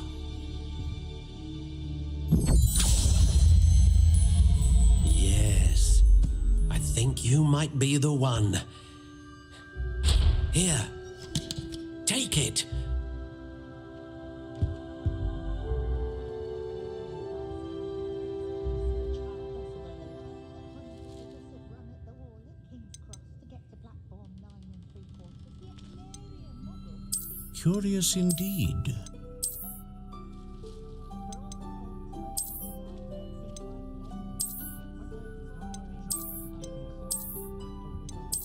Yes, I think you might be the one. Here, take it. Curious indeed.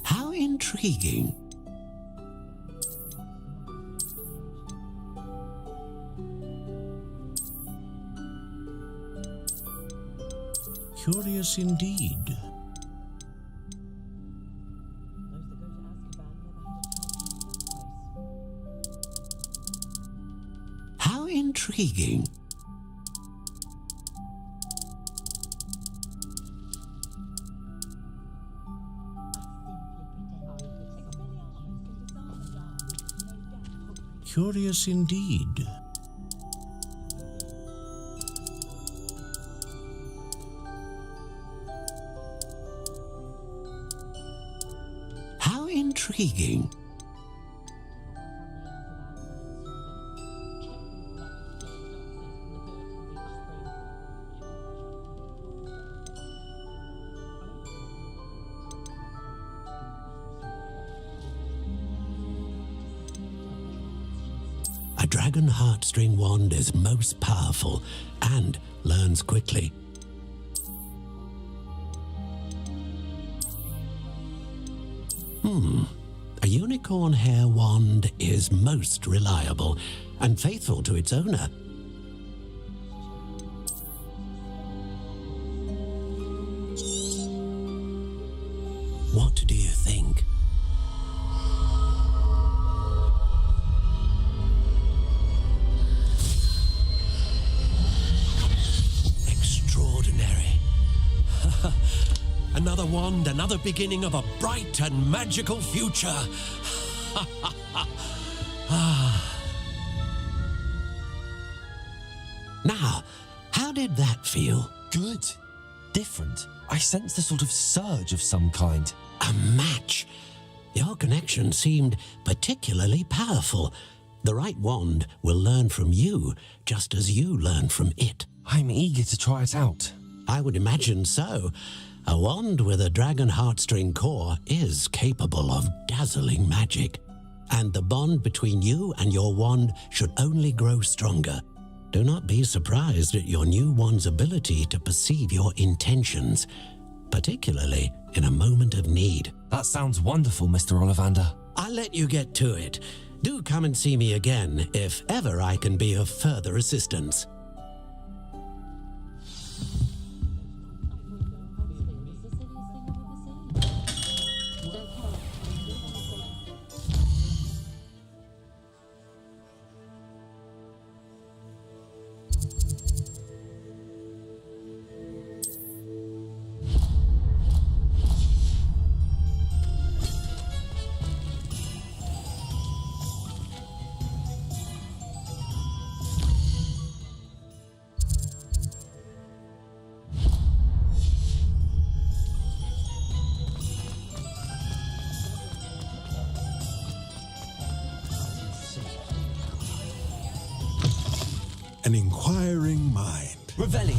How intriguing. Curious indeed. How intriguing. Curious indeed. How intriguing. A dragon heartstring wand is most powerful and learns quickly. A unicorn hair wand is most reliable and faithful to its owner. What do you think? Extraordinary. Another wand, another beginning of a bright and magical future. Now, how did that feel? Good. Different. I sensed a sort of surge of some kind. A match. Your connection seemed particularly powerful. The right wand will learn from you, just as you learn from it. I'm eager to try it out. I would imagine so. A wand with a dragon heartstring core is capable of dazzling magic. And the bond between you and your wand should only grow stronger. Do not be surprised at your new wand's ability to perceive your intentions, particularly in a moment of need. That sounds wonderful, Mr. Ollivander. I'll let you get to it. Do come and see me again if ever I can be of further assistance. An inquiring mind. Revelio.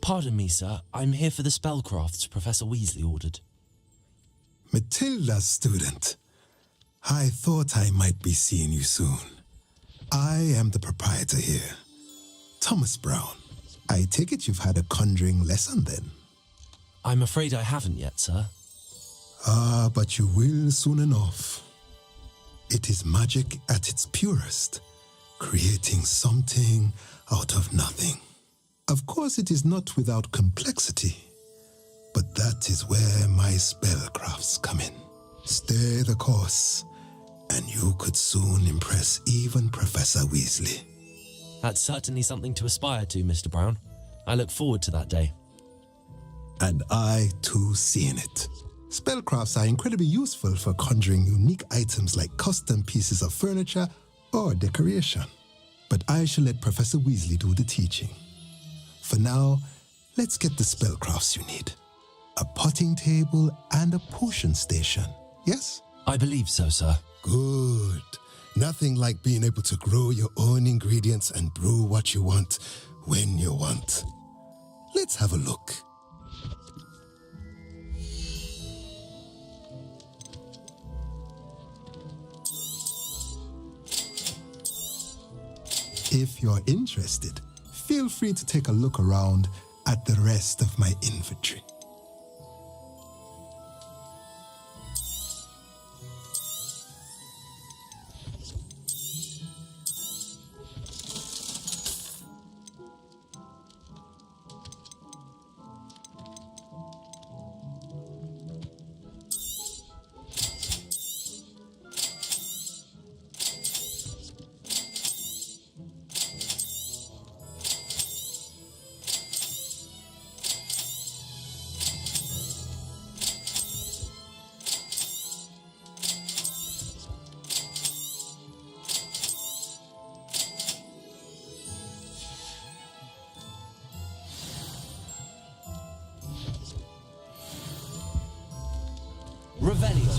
Pardon me, sir. I'm here for the spellcrafts Professor Weasley ordered. Matilda's student. I thought I might be seeing you soon. I am the proprietor here, Thomas Brown. I take it you've had a conjuring lesson then? I'm afraid I haven't yet, sir. Ah, but you will soon enough. It is magic at its purest, creating something out of nothing. Of course, it is not without complexity, but that is where my spellcrafts come in. Stay the course, and you could soon impress even Professor Weasley. That's certainly something to aspire to, Mr. Brown. I look forward to that day. And I, too, see in it. Spellcrafts are incredibly useful for conjuring unique items like custom pieces of furniture or decoration. But I shall let Professor Weasley do the teaching. For now, let's get the spellcrafts you need. A potting table and a potion station, yes? I believe so, sir. Good. Nothing like being able to grow your own ingredients and brew what you want when you want. Let's have a look. If you're interested, feel free to take a look around at the rest of my inventory. Revelio.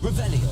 Revelio.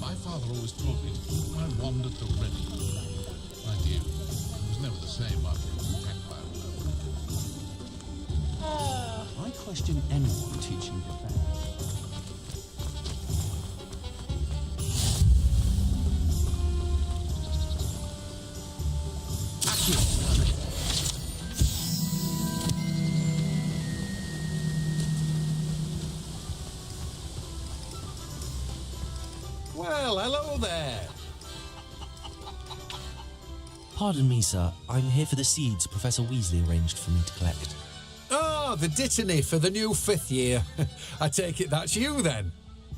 My father always told me to keep my wand at the ready. Mind you, it was never the same after it was attacked by a werewolf. I question anyone teaching defense. Well, hello there. Pardon me, sir. I'm here for the seeds Professor Weasley arranged for me to collect. Oh, the dittany for the new 5th year. I take it that's you then.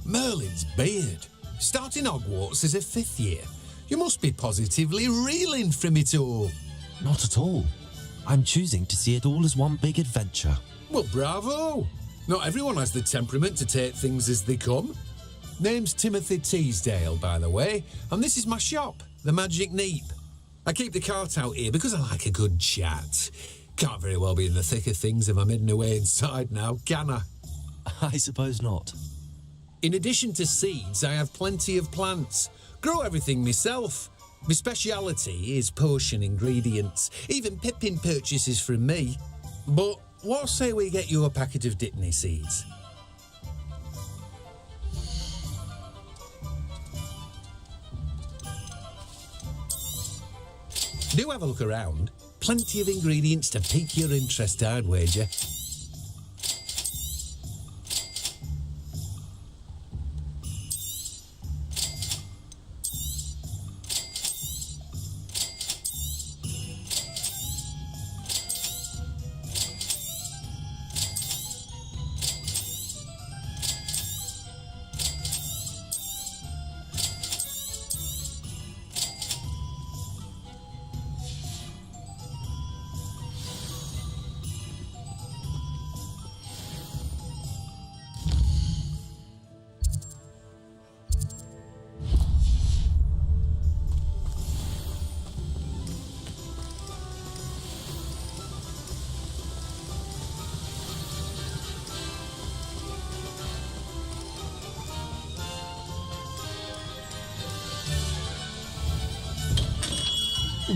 Merlin's beard. Starting Hogwarts as a 5th year. You must be positively reeling from it all. Not at all. I'm choosing to see it all as one big adventure. Well, bravo. Not everyone has the temperament to take things as they come. Name's Timothy Teasdale, by the way, and this is my shop, the Magic Neep. I keep the cart out here because I like a good chat. Can't very well be in the thick of things if I'm hidden away inside now, can I? I suppose not. In addition to seeds, I have plenty of plants. Grow everything myself. My speciality is potion ingredients. Even Pippin purchases from me. But what say we get you a packet of Dittany seeds? Do have a look around. Plenty of ingredients to pique your interest, I'd wager.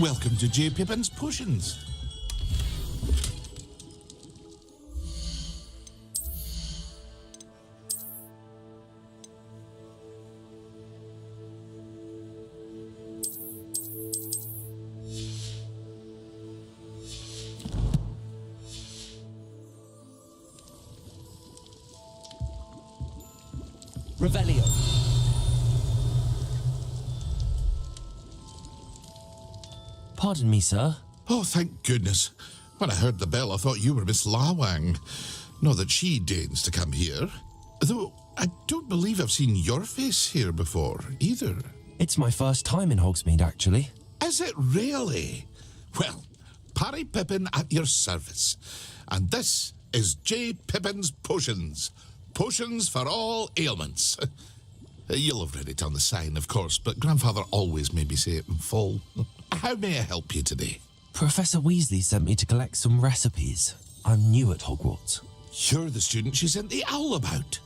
Welcome to J. Pippin's Potions. Revelio. Pardon me, sir. Oh, thank goodness. When I heard the bell, I thought you were Miss Lawang. Not that she deigns to come here. Though I don't believe I've seen your face here before, either. It's my first time in Hogsmeade, actually. Is it really? Well, Parry Pippin at your service. And this is J. Pippin's Potions. Potions for all ailments. You'll have read it on the sign, of course, but Grandfather always made me say it in full. How may I help you today? Professor Weasley sent me to collect some recipes. I'm new at Hogwarts. You're the student she sent the owl about.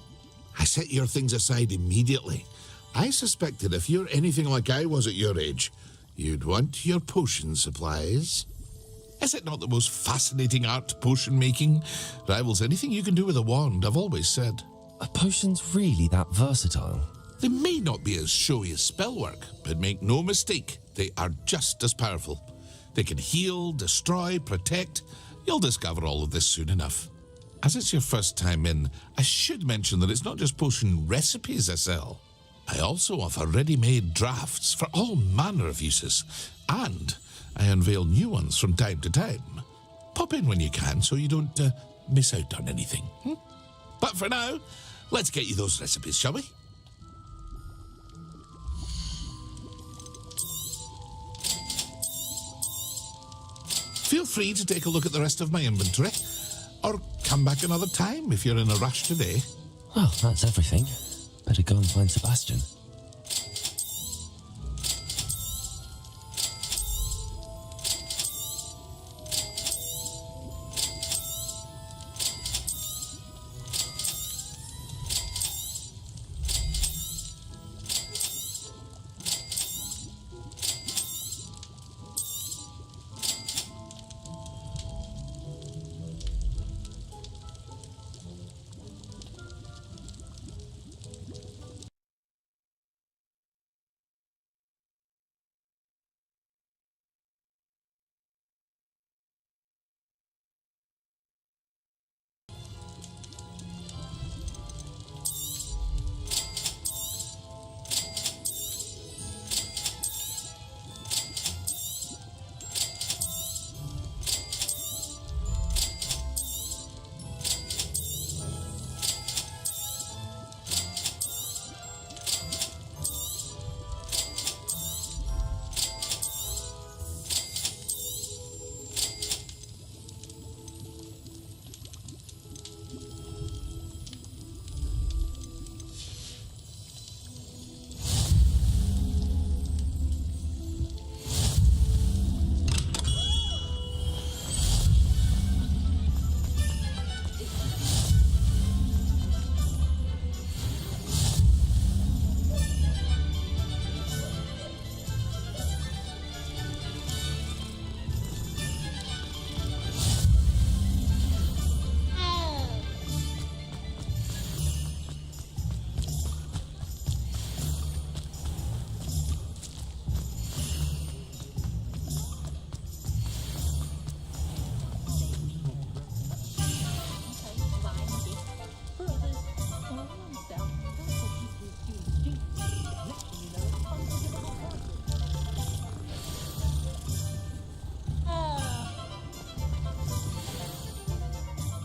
I set your things aside immediately. I suspected if you're anything like I was at your age, you'd want your potion supplies. Is it not the most fascinating art, potion making? Rivals anything you can do with a wand, I've always said. Are potions really that versatile? They may not be as showy as spellwork, but make no mistake, they are just as powerful. They can heal, destroy, protect. You'll discover all of this soon enough. As it's your first time in, I should mention that it's not just potion recipes I sell. I also offer ready-made drafts for all manner of uses, and I unveil new ones from time to time. Pop in when you can so you don't miss out on anything. But for now, let's get you those recipes, shall we? Feel free to take a look at the rest of my inventory, or come back another time if you're in a rush today. Well, that's everything. Better go and find Sebastian.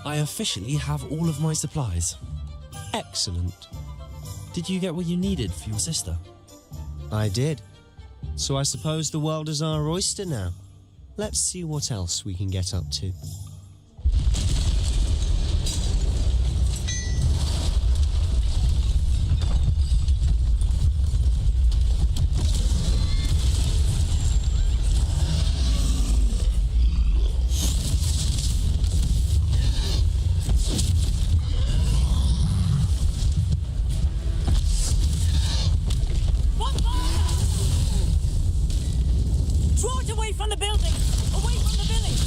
I officially have all of my supplies. Excellent. Did you get what you needed for your sister? I did. So I suppose the world is our oyster now. Let's see what else we can get up to. Draw it away from the building! Away from the village!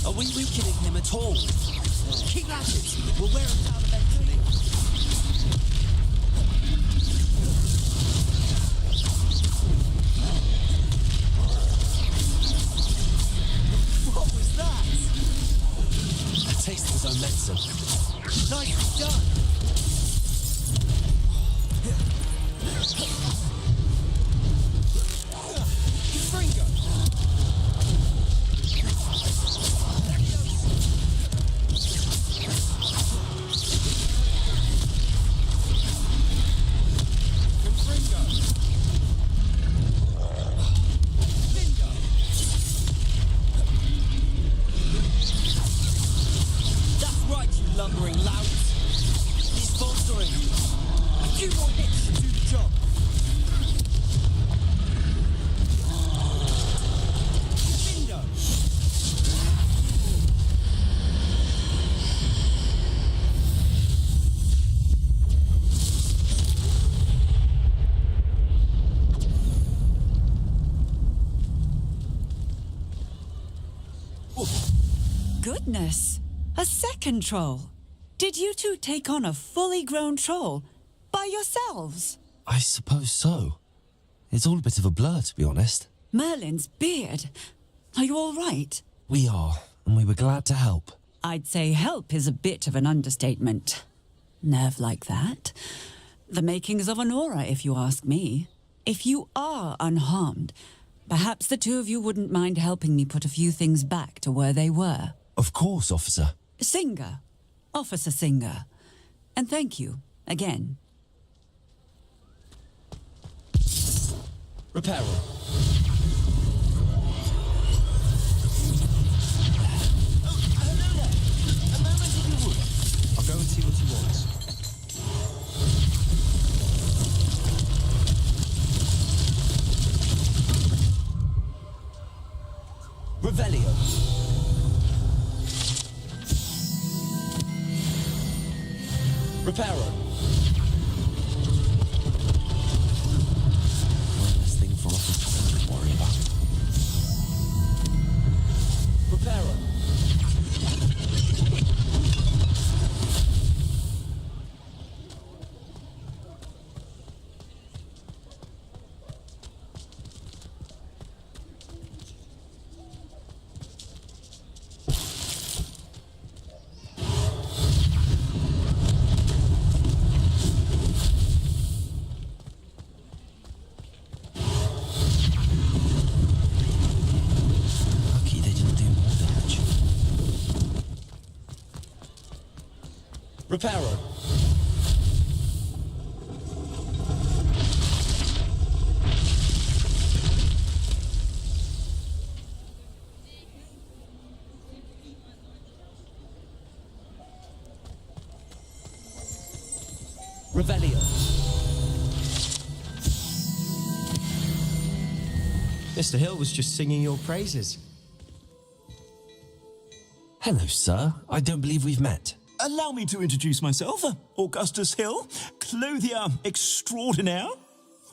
Are we weakening him at all? Keep at it. We'll wear him down eventually. What was that? A taste of his own medicine. Nicely done. Fringo. That's right, you lumbering louts. He's bolstering. A few more hits should do the job. Bingo. Goodness! A second troll! Did you two take on a fully grown troll by yourselves? I suppose so. It's all a bit of a blur, to be honest. Merlin's beard. Are you all right? We are, and we were glad to help. I'd say help is a bit of an understatement. Nerve like that. The makings of an aura, if you ask me. If you are unharmed, perhaps the two of you wouldn't mind helping me put a few things back to where they were. Of course, officer. Singer. Officer Singer. And thank you, again. Repairer. I'll go and see what he wants. Revelio. Reparo. One less thing for office to worry about. Reparo. Reparo. Revelio. Mr. Hill was just singing your praises. Hello, sir. I don't believe we've met. Allow me to introduce myself, Augustus Hill, clothier extraordinaire.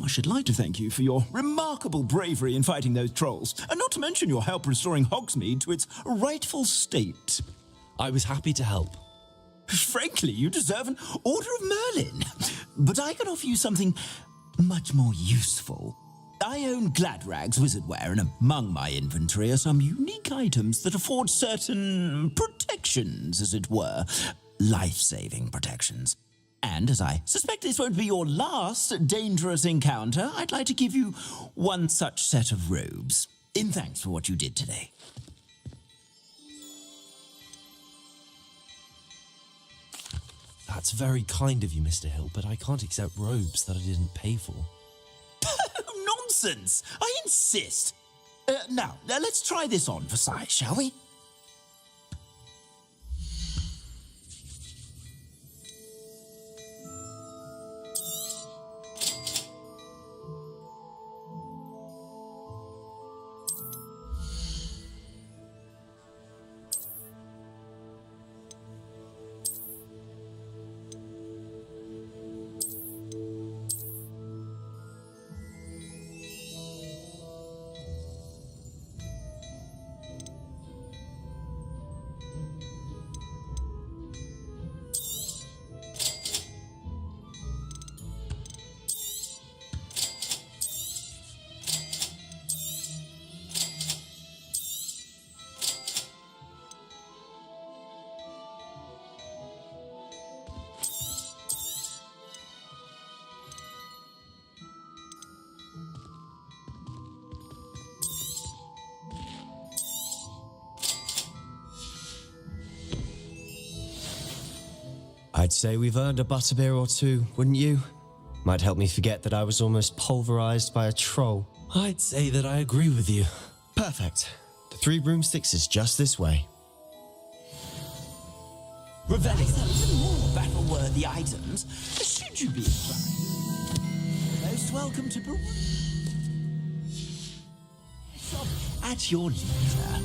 I should like to thank you for your remarkable bravery in fighting those trolls, and not to mention your help restoring Hogsmeade to its rightful state. I was happy to help. Frankly, you deserve an Order of Merlin. But I can offer you something much more useful. I own Gladrag's wizardware, and among my inventory are some unique items that afford certain protections, as it were. Life-saving protections. And as I suspect this won't be your last dangerous encounter, I'd like to give you one such set of robes, in thanks for what you did today. That's very kind of you, Mr. Hill, but I can't accept robes that I didn't pay for. Nonsense! I insist! Now, let's try this on for size, shall we? I'd say we've earned a butterbeer or two, wouldn't you? Might help me forget that I was almost pulverized by a troll. I'd say that I agree with you. Perfect. The 3 broomsticks is just this way. Reveling some more battle-worthy items, should you be inclined. Most welcome to Peru. Shop at your leisure.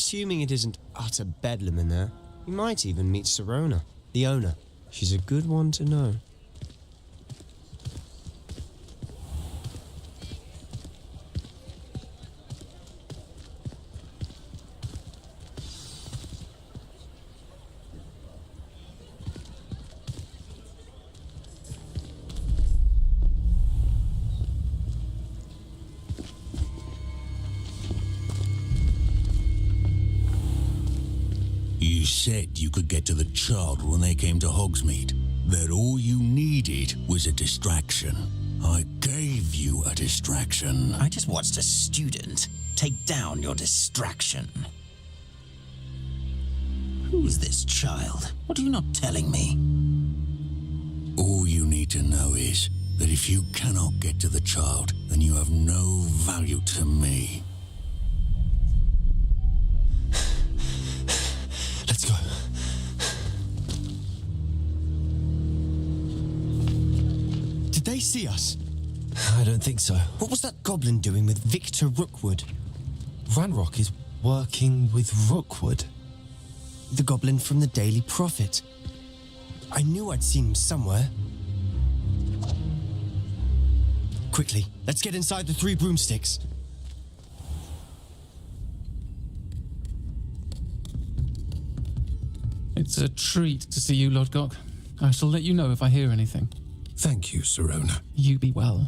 Assuming it isn't utter bedlam in there, you might even meet Sirona, the owner. She's a good one to know. You said you could get to the child when they came to Hogsmeade. That all you needed was a distraction. I gave you a distraction. I just watched a student take down your distraction. Who's this child? What are you not telling me? All you need to know is that if you cannot get to the child, then you have no value to me. Let's go. Did they see us? I don't think so. What was that goblin doing with Victor Rookwood? Ranrock is working with Rookwood. The goblin from the Daily Prophet. I knew I'd seen him somewhere. Quickly, let's get inside the 3 broomsticks. It's a treat to see you, Lodgok. I shall let you know if I hear anything. Thank you, Sirona. You be well.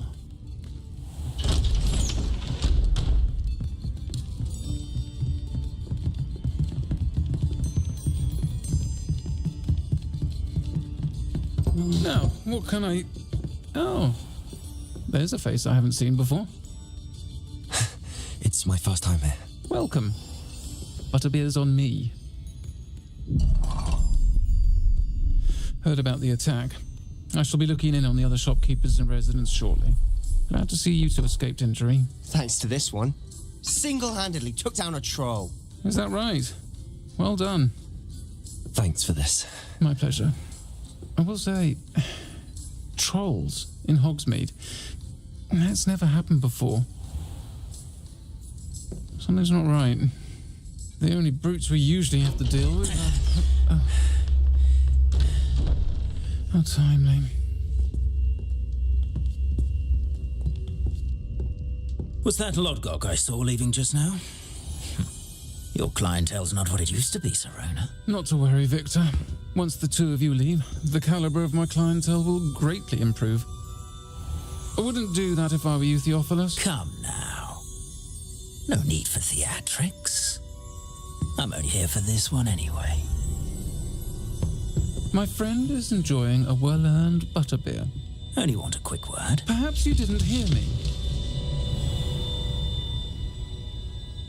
Now, what can I... Oh, there's a face I haven't seen before. It's my first time here. Welcome. Butterbeer's on me. Heard about the attack. I shall be looking in on the other shopkeepers and residents shortly. Glad to see you two escaped injury. Thanks to this one. Single-handedly took down a troll. Is that right? Well done. Thanks for this. My pleasure. I will say, trolls in Hogsmeade. That's never happened before. Something's not right. The only brutes we usually have to deal with are... How timely. Was that Lodgok I saw leaving just now? Your clientele's not what it used to be, Sirona. Not to worry, Victor. Once the two of you leave, the caliber of my clientele will greatly improve. I wouldn't do that if I were you, Theophilus. Come now. No need for theatrics. I'm only here for this one anyway. My friend is enjoying a well-earned butterbeer. Only want a quick word. Perhaps you didn't hear me.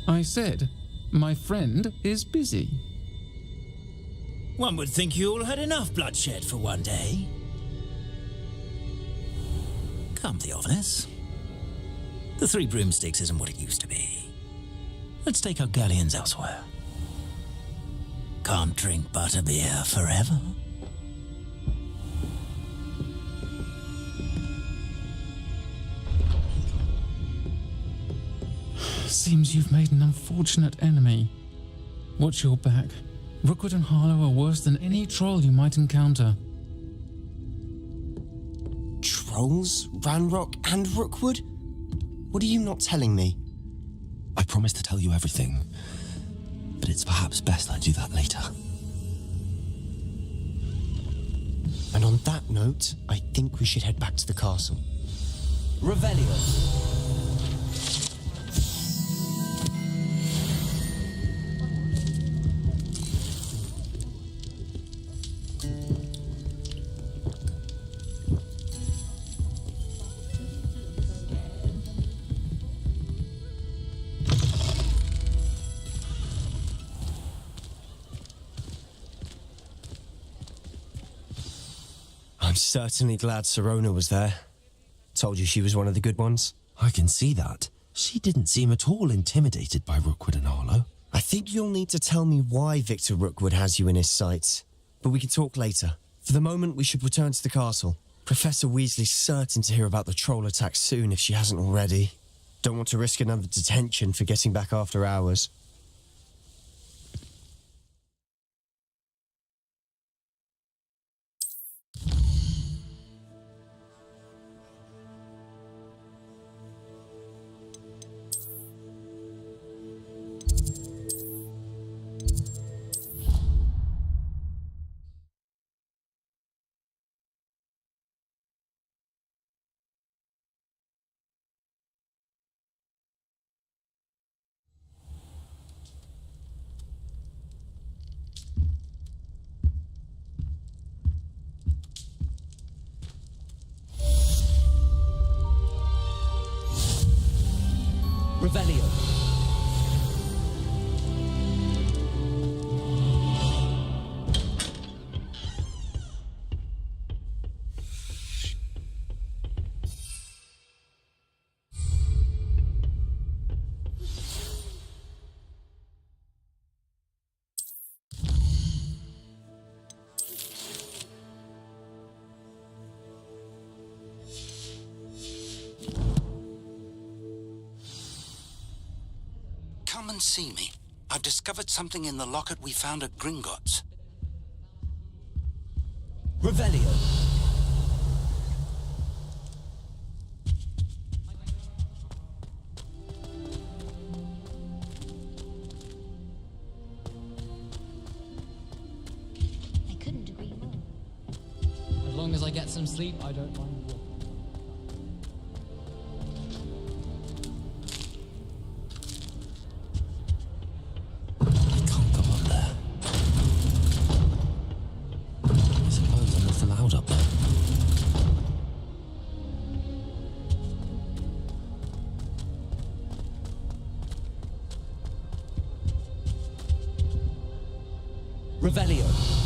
I said, my friend is busy. One would think you all had enough bloodshed for one day. Come, Theophilus. The 3 broomsticks isn't what it used to be. Let's take our galleons elsewhere. Can't drink butterbeer forever. Seems you've made an unfortunate enemy. Watch your back. Rookwood and Harlow are worse than any troll you might encounter. Trolls? Ranrock and Rookwood? What are you not telling me? I promise to tell you everything, but it's perhaps best I do that later. And on that note, I think we should head back to the castle. Revelio. I'm certainly glad Sirona was there. Told you she was one of the good ones. I can see that. She didn't seem at all intimidated by Rookwood and Harlow. I think you'll need to tell me why Victor Rookwood has you in his sights. But we can talk later. For the moment, we should return to the castle. Professor Weasley's certain to hear about the troll attack soon if she hasn't already. Don't want to risk another detention for getting back after hours. Revelio. Come and see me. I've discovered something in the locket we found at Gringotts. Revelio. I couldn't agree more. As long as I get some sleep, I don't mind walking. I suppose I'm not allowed up there. Revelio.